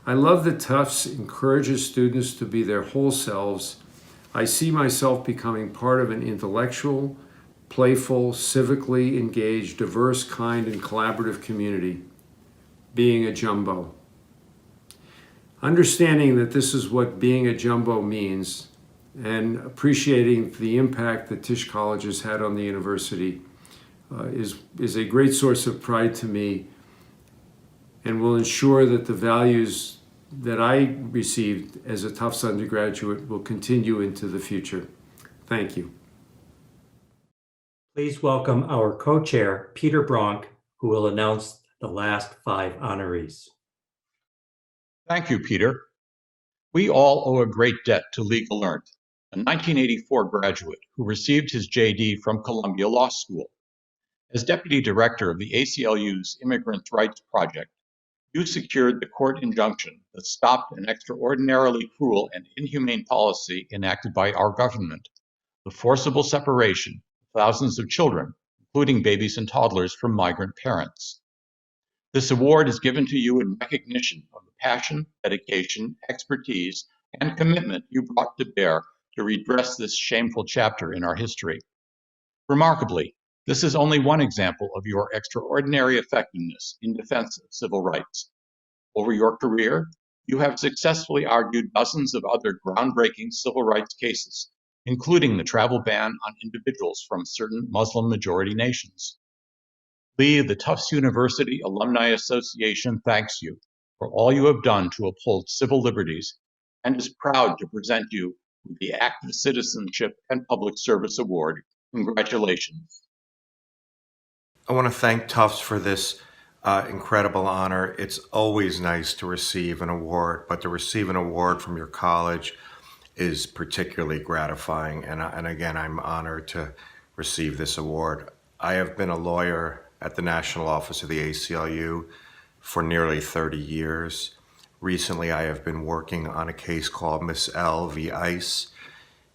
L: I love that Tufts encourages students to be their whole selves. I see myself becoming part of an intellectual, playful, civically engaged, diverse, kind, and collaborative community, being a jumbo. Understanding that this is what being a jumbo means, and appreciating the impact that Tisch College has had on the university is a great source of pride to me, and will ensure that the values that I received as a Tufts undergraduate will continue into the future. Thank you.
H: Please welcome our co-chair, Peter Bronk, who will announce the last 5 honorees.
M: Thank you, Peter. We all owe a great debt to Lee Gallant, a 1984 graduate who received his JD from Columbia Law School. As deputy director of the ACLU's Immigrants' Rights Project, you secured the court injunction that stopped an extraordinarily cruel and inhumane policy enacted by our government, the forcible separation of thousands of children, including babies and toddlers, from migrant parents. This award is given to you in recognition of the passion, dedication, expertise, and commitment you brought to bear to redress this shameful chapter in our history. Remarkably, this is only one example of your extraordinary effectiveness in defense of civil rights. Over your career, you have successfully argued dozens of other groundbreaking civil rights cases, including the travel ban on individuals from certain Muslim-majority nations. Lee, the Tufts University Alumni Association thanks you for all you have done to uphold civil liberties and is proud to present you with the Active Citizenship and Public Service Award. Congratulations.
N: I want to thank Tufts for this incredible honor. It's always nice to receive an award, but to receive an award from your college is particularly gratifying. And again, I'm honored to receive this award. I have been a lawyer at the National Office of the ACLU for nearly 30 years. Recently, I have been working on a case called Miss L v. ICE.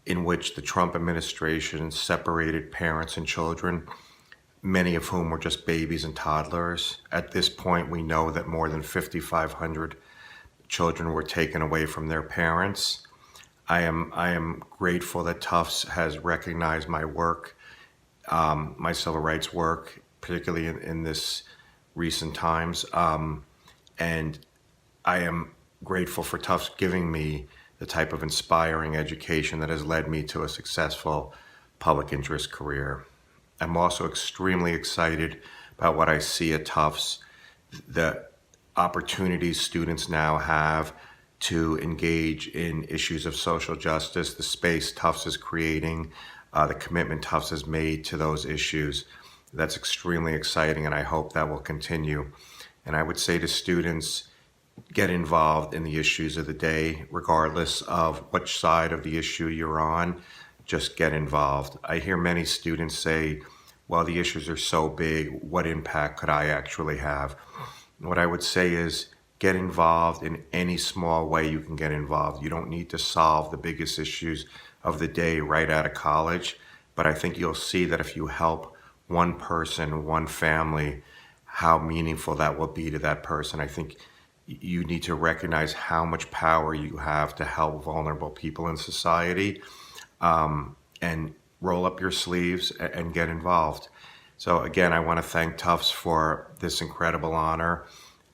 N: in which the Trump administration separated parents and children, many of whom were just babies and toddlers. At this point, we know that more than 5,500 children were taken away from their parents. I am grateful that Tufts has recognized my work, my civil rights work, particularly in this recent times. And I am grateful for Tufts giving me the type of inspiring education that has led me to a successful public interest career. I'm also extremely excited about what I see at Tufts, the opportunities students now have to engage in issues of social justice, the space Tufts is creating, the commitment Tufts has made to those issues. That's extremely exciting, and I hope that will continue. And I would say to students, get involved in the issues of the day, regardless of which side of the issue you're on. Just get involved. I hear many students say, well, the issues are so big, what impact could I actually have? What I would say is get involved in any small way you can get involved. You don't need to solve the biggest issues of the day right out of college, but I think you'll see that if you help one person, one family, how meaningful that will be to that person. I think you need to recognize how much power you have to help vulnerable people in society, and roll up your sleeves and get involved. So again, I want to thank Tufts for this incredible honor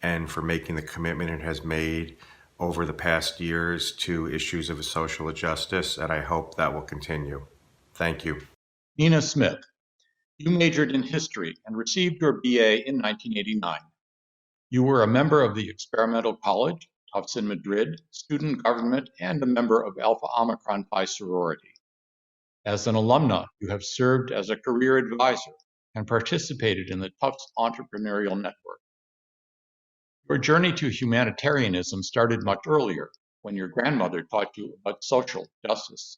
N: and for making the commitment it has made over the past years to issues of social justice, and I hope that will continue. Thank you.
M: Nina Smith, you majored in history and received your BA in 1989. You were a member of the Experimental College, Tufts in Madrid, student government, and a member of Alpha Omicron Pi sorority. As an alumna, you have served as a career advisor and participated in the Tufts Entrepreneurial Network. Your journey to humanitarianism started much earlier, when your grandmother taught you about social justice.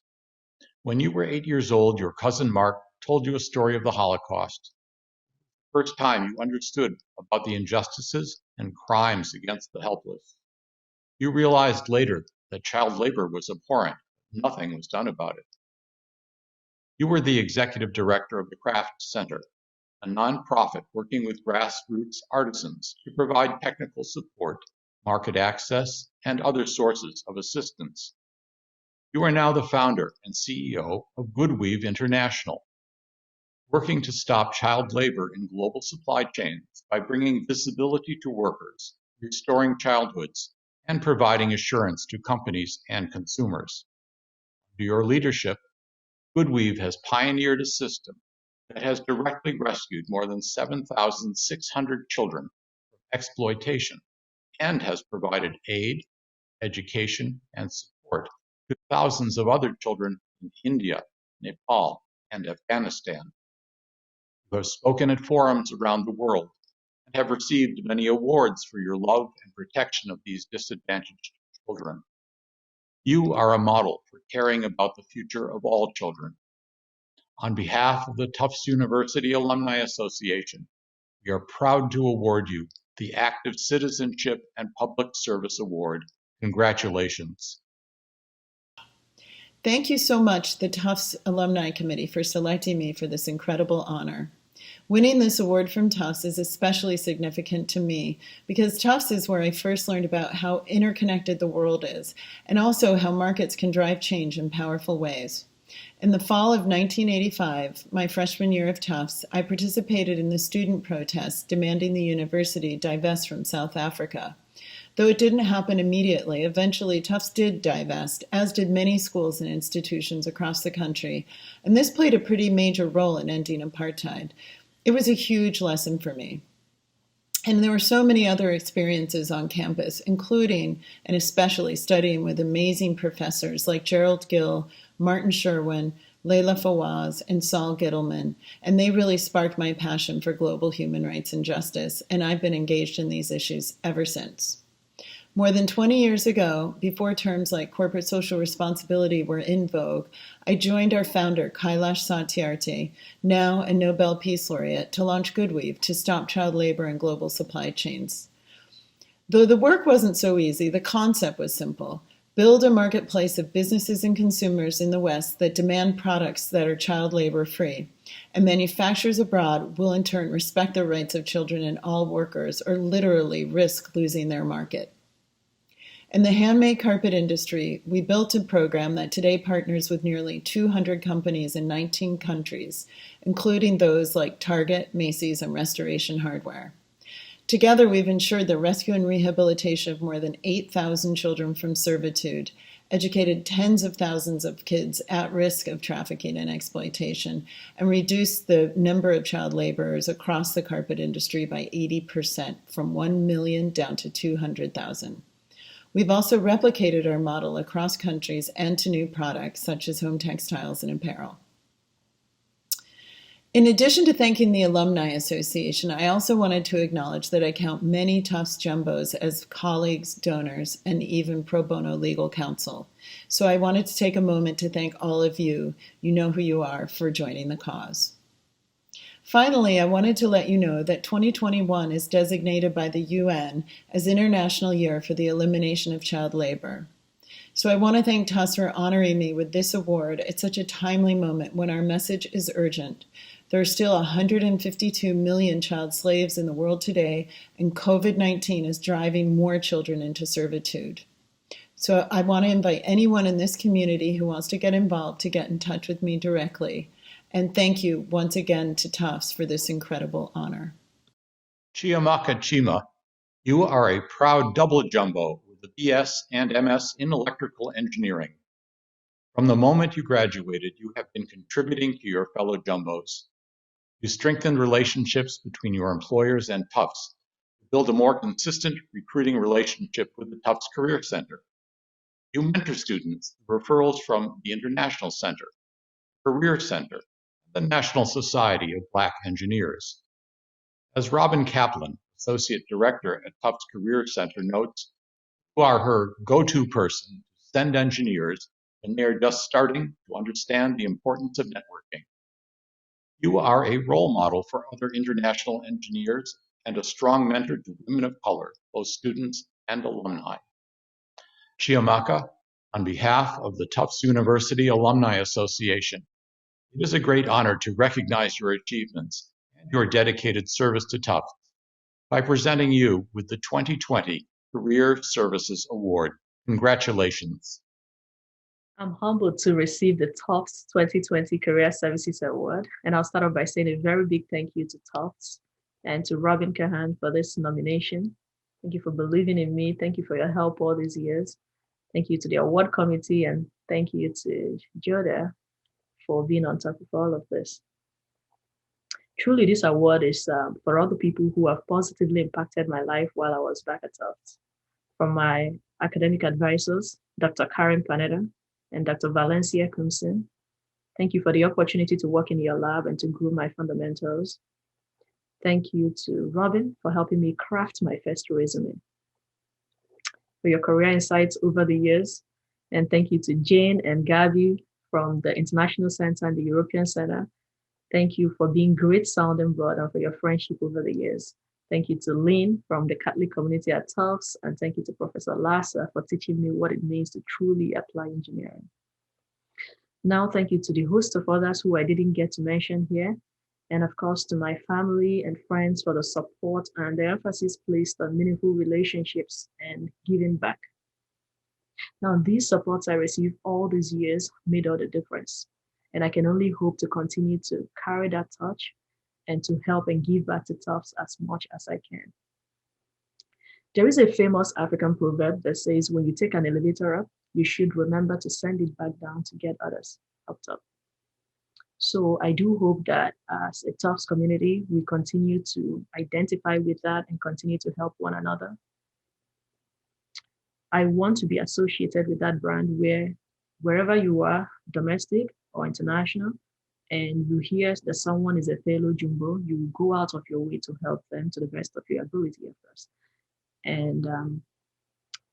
M: When you were 8 years old, your cousin Mark told you a story of the Holocaust. First time you understood about the injustices and crimes against the helpless. You realized later that child labor was abhorrent. Nothing was done about it. You were the executive director of the Craft Center, a nonprofit working with grassroots artisans to provide technical support, market access, and other sources of assistance. You are now the founder and CEO of Goodweave International, working to stop child labor in global supply chains by bringing visibility to workers, restoring childhoods, and providing assurance to companies and consumers. Under your leadership, Goodweave has pioneered a system that has directly rescued more than 7,600 children from exploitation and has provided aid, education, and support to thousands of other children in India, Nepal, and Afghanistan. You have spoken at forums around the world and have received many awards for your love and protection of these disadvantaged children. You are a model for caring about the future of all children. On behalf of the Tufts University Alumni Association, we are proud to award you the Active Citizenship and Public Service Award. Congratulations.
A: Thank you so much, the Tufts Alumni Committee, for selecting me for this incredible honor. Winning this award from Tufts is especially significant to me because Tufts is where I first learned about how interconnected the world is and also how markets can drive change in powerful ways. In the fall of 1985, my freshman year of Tufts, I participated in the student protests demanding the university divest from South Africa. Though it didn't happen immediately, eventually Tufts did divest, as did many schools and institutions across the country, and this played a pretty major role in ending apartheid. It was a huge lesson for me. And there were so many other experiences on campus, including and especially studying with amazing professors like Gerald Gill, Martin Sherwin, Layla Fawaz, and Saul Gittleman, and they really sparked my passion for global human rights and justice, and I've been engaged in these issues ever since. More than 20 years ago, before terms like corporate social responsibility were in vogue, I joined our founder, Kailash Satyarthi, now a Nobel Peace Laureate, to launch Goodweave to stop child labor in global supply chains. Though the work wasn't so easy, the concept was simple. build a marketplace of businesses and consumers in the West that demand products that are child labor free, and manufacturers abroad will in turn respect the rights of children and all workers or literally risk losing their market. In the handmade carpet industry, we built a program that today partners with nearly 200 companies in 19 countries, including those like Target, Macy's, and Restoration Hardware. Together, we've ensured the rescue and rehabilitation of more than 8,000 children from servitude, educated tens of thousands of kids at risk of trafficking and exploitation, and reduced the number of child laborers across the carpet industry by 80%, from 1 million down to 200,000. We've also replicated our model across countries and to new products, such as home textiles and apparel. In addition to thanking the Alumni Association, I also wanted to acknowledge that I count many Tufts Jumbos as colleagues, donors, and even pro bono legal counsel. So I wanted to take a moment to thank all of you, you know who you are, for joining the cause. Finally, I wanted to let you know that 2021 is designated by the UN as International Year for the Elimination of Child Labor. So I want to thank Tufts for honoring me with this award at such a timely moment when our message is urgent. There are still 152 million child slaves in the world today, and COVID-19 is driving more children into servitude. So I want to invite anyone in this community who wants to get involved to get in touch with me directly. And thank you once again to Tufts for this incredible honor.
M: Chiamaka Chima, you are a proud double jumbo with the BS and MS in electrical engineering. From the moment you graduated, you have been contributing to your fellow jumbos. You strengthened relationships between your employers and Tufts to build a more consistent recruiting relationship with the Tufts Career Center. You mentor students through referrals from the International Center, Career Center, the National Society of Black Engineers. As Robin Kaplan, Associate Director at Tufts Career Center, notes, you are her go-to person to send engineers when they are just starting to understand the importance of networking. You are a role model for other international engineers and a strong mentor to women of color, both students and alumni. Chiamaka, on behalf of the Tufts University Alumni Association, it is a great honor to recognize your achievements and your dedicated service to Tufts by presenting you with the 2020 Career Services Award. Congratulations.
O: I'm humbled to receive the Tufts 2020 Career Services Award, and I'll start off by saying a very big thank you to Tufts and to Robin Kahan for this nomination. Thank you for believing in me. Thank you for your help all these years. Thank you to the award committee, and thank you to Joda for being on top of all of this. Truly, this award is for all the people who have positively impacted my life while I was back at Tufts. From my academic advisors, Dr. Karen Panetta and Dr. Valencia Kumsin. Thank you for the opportunity to work in your lab and to groom my fundamentals. Thank you to Robin for helping me craft my first resume, for your career insights over the years. And thank you to Jane and Gabby from the International Center and the European Center. Thank you for being great sounding board and for your friendship over the years. Thank you to Lynn from the Catholic community at Tufts, and thank you to Professor Lassa for teaching me what it means to truly apply engineering. Now, thank you to the host of others who I didn't get to mention here, and of course to my family and friends for the support and the emphasis placed on meaningful relationships and giving back. Now, these supports I received all these years made all the difference, and I can only hope to continue to carry that torch and to help and give back to Tufts as much as I can. There is a famous African proverb that says, when you take an elevator up, you should remember to send it back down to get others up top. So I do hope that as a Tufts community, we continue to identify with that and continue to help one another. I want to be associated with that brand where wherever you are, domestic or international, and you hear that someone is a fellow jumbo, you go out of your way to help them to the best of your ability at first. And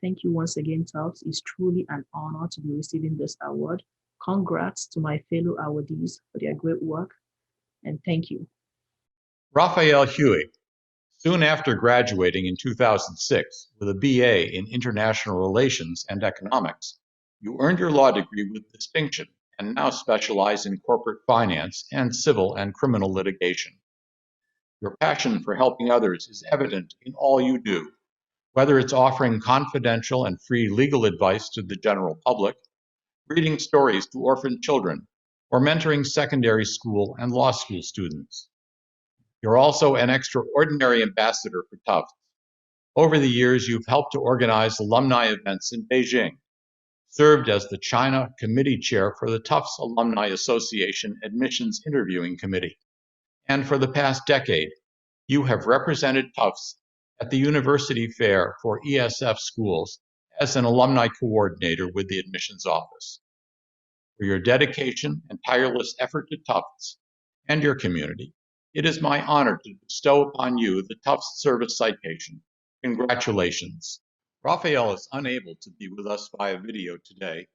O: thank you once again, Tufts. It's truly an honor to be receiving this award. Congrats to my fellow awardees for their great work, and thank you.
M: Raphael Huey, Soon after graduating in 2006 with a BA in International Relations and Economics, you earned your law degree with distinction and now specialize in corporate finance and civil and criminal litigation. Your passion for helping others is evident in all you do, whether it's offering confidential and free legal advice to the general public, reading stories to orphan children, or mentoring secondary school and law school students. You're also an extraordinary ambassador for Tufts. Over the years, you've helped to organize alumni events in Beijing, served as the China Committee Chair for the Tufts Alumni Association Admissions Interviewing Committee, and for the past decade, you have represented Tufts at the University Fair for ESF schools as an alumni coordinator with the admissions office. For your dedication and tireless effort to Tufts and your community, it is my honor to bestow upon you the Tufts Service Citation. Congratulations. Raphael is unable to be with us via video today,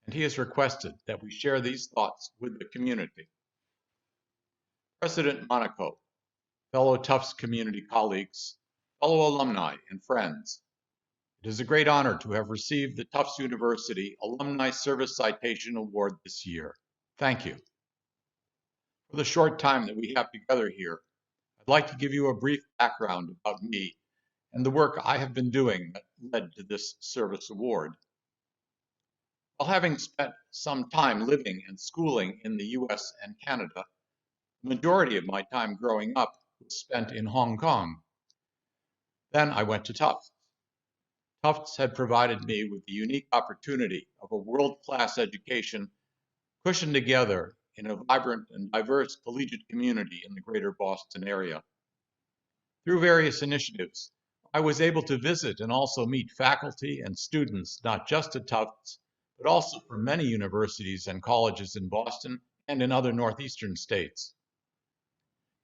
M: and he has requested that we share these thoughts with the community. President Monaco, fellow Tufts community colleagues, fellow alumni and friends, it is a great honor to have received the Tufts University Alumni Service Citation Award this year. Thank you. For the short time that we have together here, I'd like to give you a brief background about me and the work I have been doing that led to this service award. While having spent some time living and schooling in the US and Canada, the majority of my time growing up was spent in Hong Kong. Then I went to Tufts. Tufts had provided me with the unique opportunity of a world-class education cushioned together in a vibrant and diverse collegiate community in the greater Boston area. Through various initiatives, I was able to visit and also meet faculty and students not just at Tufts, but also from many universities and colleges in Boston and in other northeastern states.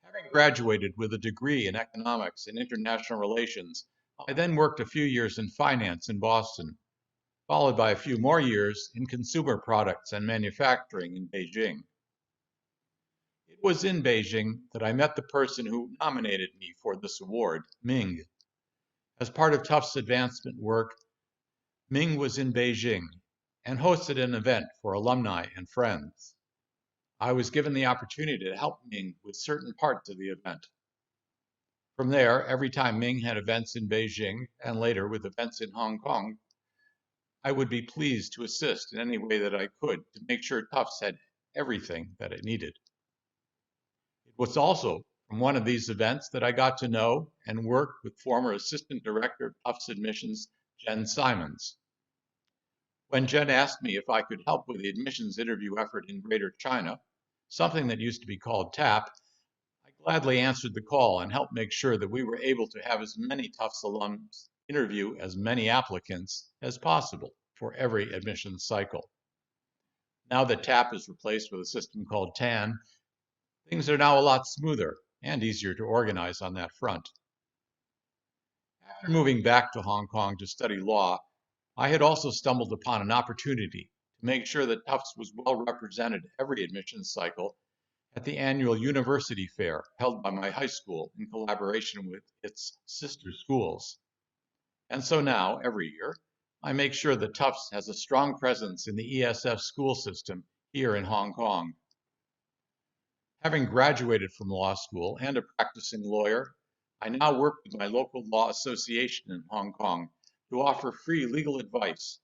M: Having graduated with a degree in economics and international relations, I then worked a few years in finance in Boston, followed by a few more years in consumer products and manufacturing in Beijing. It was in Beijing that I met the person who nominated me for this award, Ming. As part of Tufts' advancement work, Ming was in Beijing and hosted an event for alumni and friends. I was given the opportunity to help Ming with certain parts of the event. From there, every time Ming had events in Beijing and later with events in Hong Kong, I would be pleased to assist in any way that I could to make sure Tufts had everything that it needed. It was also from one of these events that I got to know and work with former Assistant Director of Tufts Admissions, Jen Simons. When Jen asked me if I could help with the admissions interview effort in Greater China, something that used to be called TAP, I gladly answered the call and helped make sure that we were able to have as many Tufts alums interview as many applicants as possible for every admissions cycle. Now that TAP is replaced with a system called TAN, things are now a lot smoother and easier to organize on that front. After moving back to Hong Kong to study law, I had also stumbled upon an opportunity to make sure that Tufts was well represented every admissions cycle at the annual university fair held by my high school in collaboration with its sister schools. And so now, every year, I make sure that Tufts has a strong presence in the ESF school system here in Hong Kong. Having graduated from law school and a practicing lawyer, I now work with my local law association in Hong Kong to offer free legal advice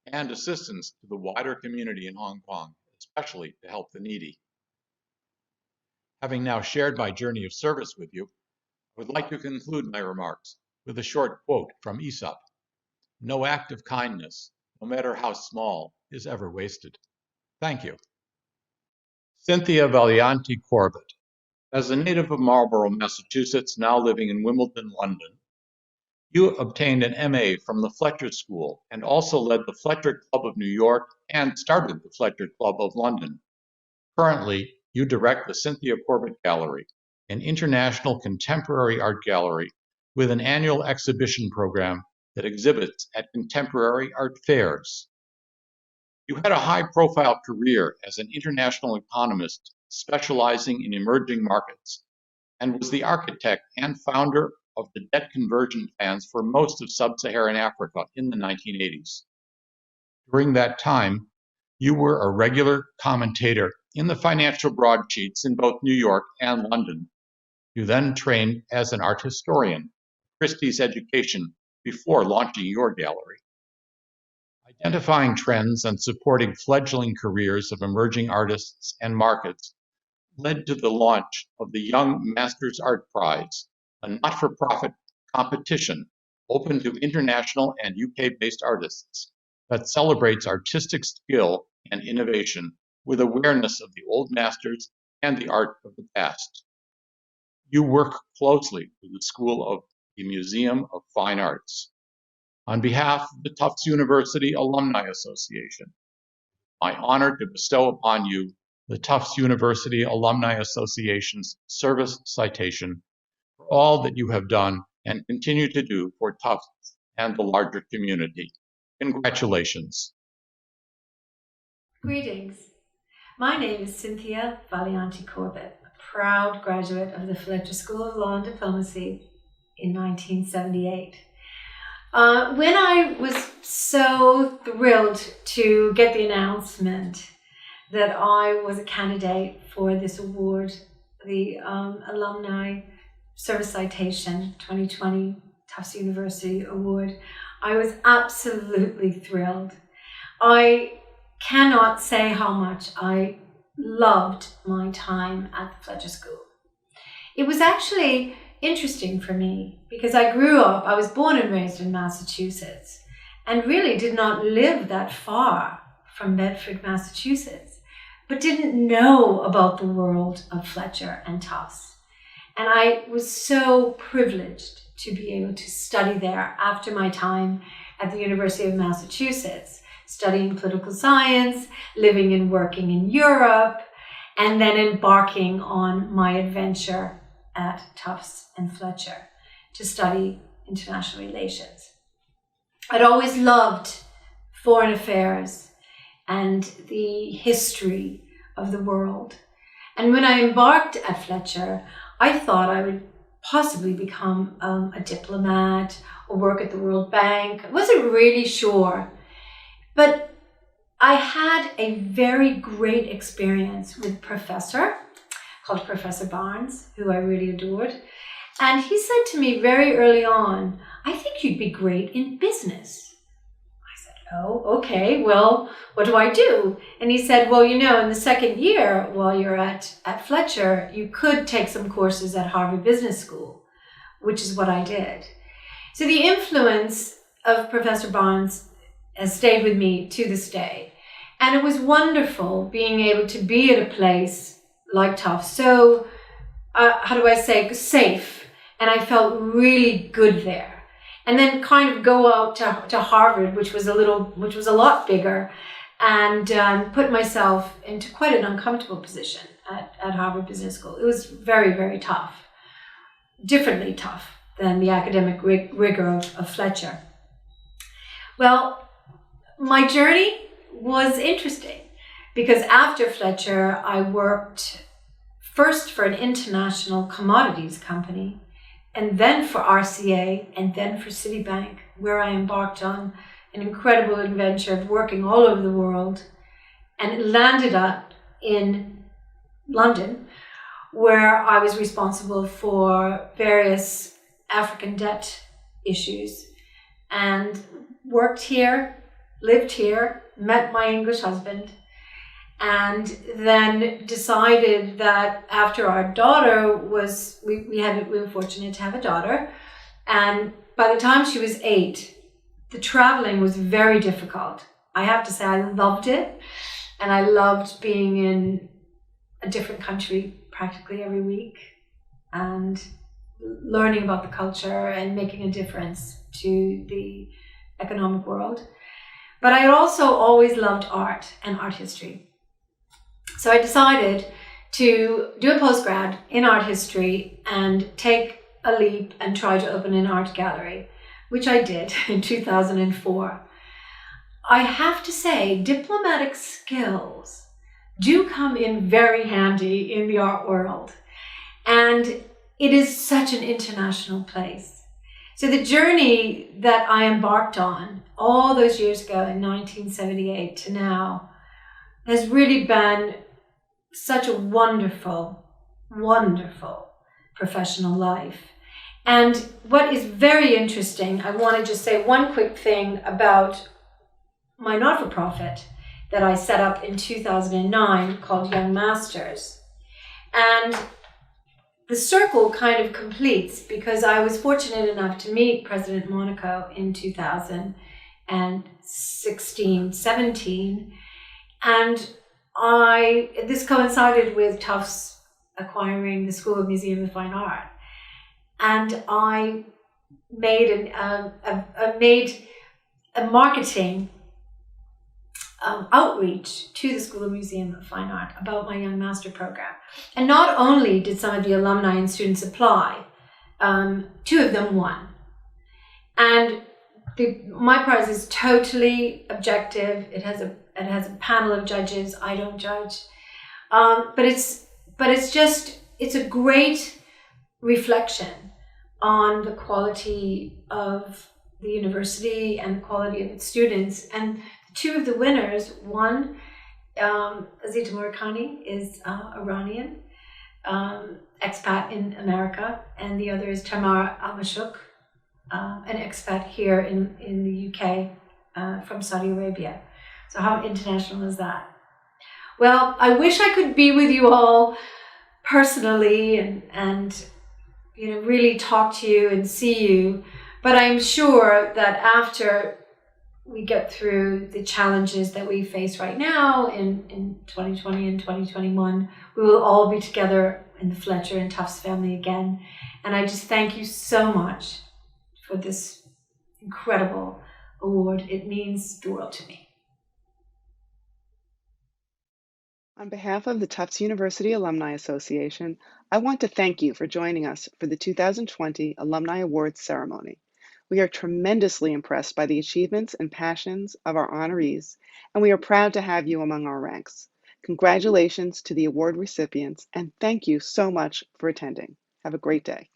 M: and assistance to the wider community in Hong Kong, especially to help the needy. Having now shared my journey of service with you, I would like to conclude my remarks with a short quote from Aesop. No act of kindness, no matter how small, is ever wasted. Thank you. Cynthia Valianti Corbett. As a native of Marlborough, Massachusetts, now living in Wimbledon, London, you obtained an MA from the Fletcher School and also led the Fletcher Club of New York and started the Fletcher Club of London. Currently, you direct the Cynthia Corbett Gallery, an international contemporary art gallery with an annual exhibition program that exhibits at contemporary art fairs. You had a high-profile career as an international economist specializing in emerging markets and was the architect and founder of the debt conversion plans for most of sub-Saharan Africa in the 1980s. During that time, you were a regular commentator in the financial broadsheets in both New York and London. You then trained as an art historian, Christie's Education, before launching your gallery. Identifying trends and supporting fledgling careers of emerging artists and markets led to the launch of the Young Masters Art Prize, a not-for-profit competition open to international and UK-based artists that celebrates artistic skill and innovation with awareness of the old masters and the art of the past. You work closely with the School of the Museum of Fine Arts. On behalf of the Tufts University Alumni Association, my honor to bestow upon you the Tufts University Alumni Association's Service Citation for all that you have done and continue to do for Tufts and the larger community. Congratulations.
P: Greetings. My name is Cynthia Valianti Corbett, a proud graduate of the Fletcher School of Law and Diplomacy in 1978. When I was so thrilled to get the announcement that I was a candidate for this award, the Alumni Service Citation 2020 Tufts University Award, I was absolutely thrilled. I cannot say how much I loved my time at the Fletcher School. It was actually interesting for me because I was born and raised in Massachusetts and really did not live that far from Bedford, Massachusetts, but didn't know about the world of Fletcher and Tufts. And I was so privileged to be able to study there after my time at the University of Massachusetts, studying political science, living and working in Europe, and then embarking on my adventure at Tufts and Fletcher to study international relations. I'd always loved foreign affairs and the history of the world. And when I embarked at Fletcher, I thought I would possibly become a diplomat or work at the World Bank. I wasn't really sure. But I had a very great experience with a professor called Professor Barnes, who I really adored. And he said to me very early on, I think you'd be great in business. I said, oh, okay, well, what do I do? And he said, well, you know, in the second year while you're at Fletcher, you could take some courses at Harvard Business School, which is what I did. So the influence of Professor Barnes has stayed with me to this day. And it was wonderful being able to be at a place like Tufts, so, safe. And I felt really good there. And then kind of go out to Harvard, which was a lot bigger, and put myself into quite an uncomfortable position at Harvard Business School. It was very, very tough, differently tough than the academic rigor of Fletcher. Well, my journey was interesting because after Fletcher, I worked first for an international commodities company, and then for RCA, and then for Citibank, where I embarked on an incredible adventure of working all over the world, and landed up in London, where I was responsible for various African debt issues, and worked here, lived here, met my English husband, and then decided that after our daughter we were fortunate to have a daughter, and by the time she was 8, the traveling was very difficult. I have to say I loved it, and I loved being in a different country practically every week and learning about the culture and making a difference to the economic world. But I also always loved art and art history. So I decided to do a postgrad in art history and take a leap and try to open an art gallery, which I did in 2004. I have to say, diplomatic skills do come in very handy in the art world. And it is such an international place. So the journey that I embarked on all those years ago in 1978 to now has really been such a wonderful, wonderful professional life. And what is very interesting, I want to just say one quick thing about my not-for-profit that I set up in 2009 called Young Masters. And the circle kind of completes because I was fortunate enough to meet President Monaco in 2016, 17. And this coincided with Tufts acquiring the School of Museum of Fine Art. And I made a marketing outreach to the School of Museum of Fine Art about my Young Master program. And not only did some of the alumni and students apply, 2 of them won. And my prize is totally objective. It has a panel of judges. I don't judge. But it's a great reflection on the quality of the university and the quality of its students. And 2 of the winners, one, Xanthe is Iranian, expat in America, and the other is Tamar Almashuk, an expat here in the UK from Saudi Arabia. So how international is that? Well, I wish I could be with you all personally and really talk to you and see you, but I'm sure that after we get through the challenges that we face right now in 2020 and 2021, we will all be together in the Fletcher and Tufts family again. And I just thank you so much for this incredible award. It means the world to me.
A: On behalf of the Tufts University Alumni Association, I want to thank you for joining us for the 2020 Alumni Awards ceremony. We are tremendously impressed by the achievements and passions of our honorees, and we are proud to have you among our ranks. Congratulations to the award recipients, and thank you so much for attending. Have a great day.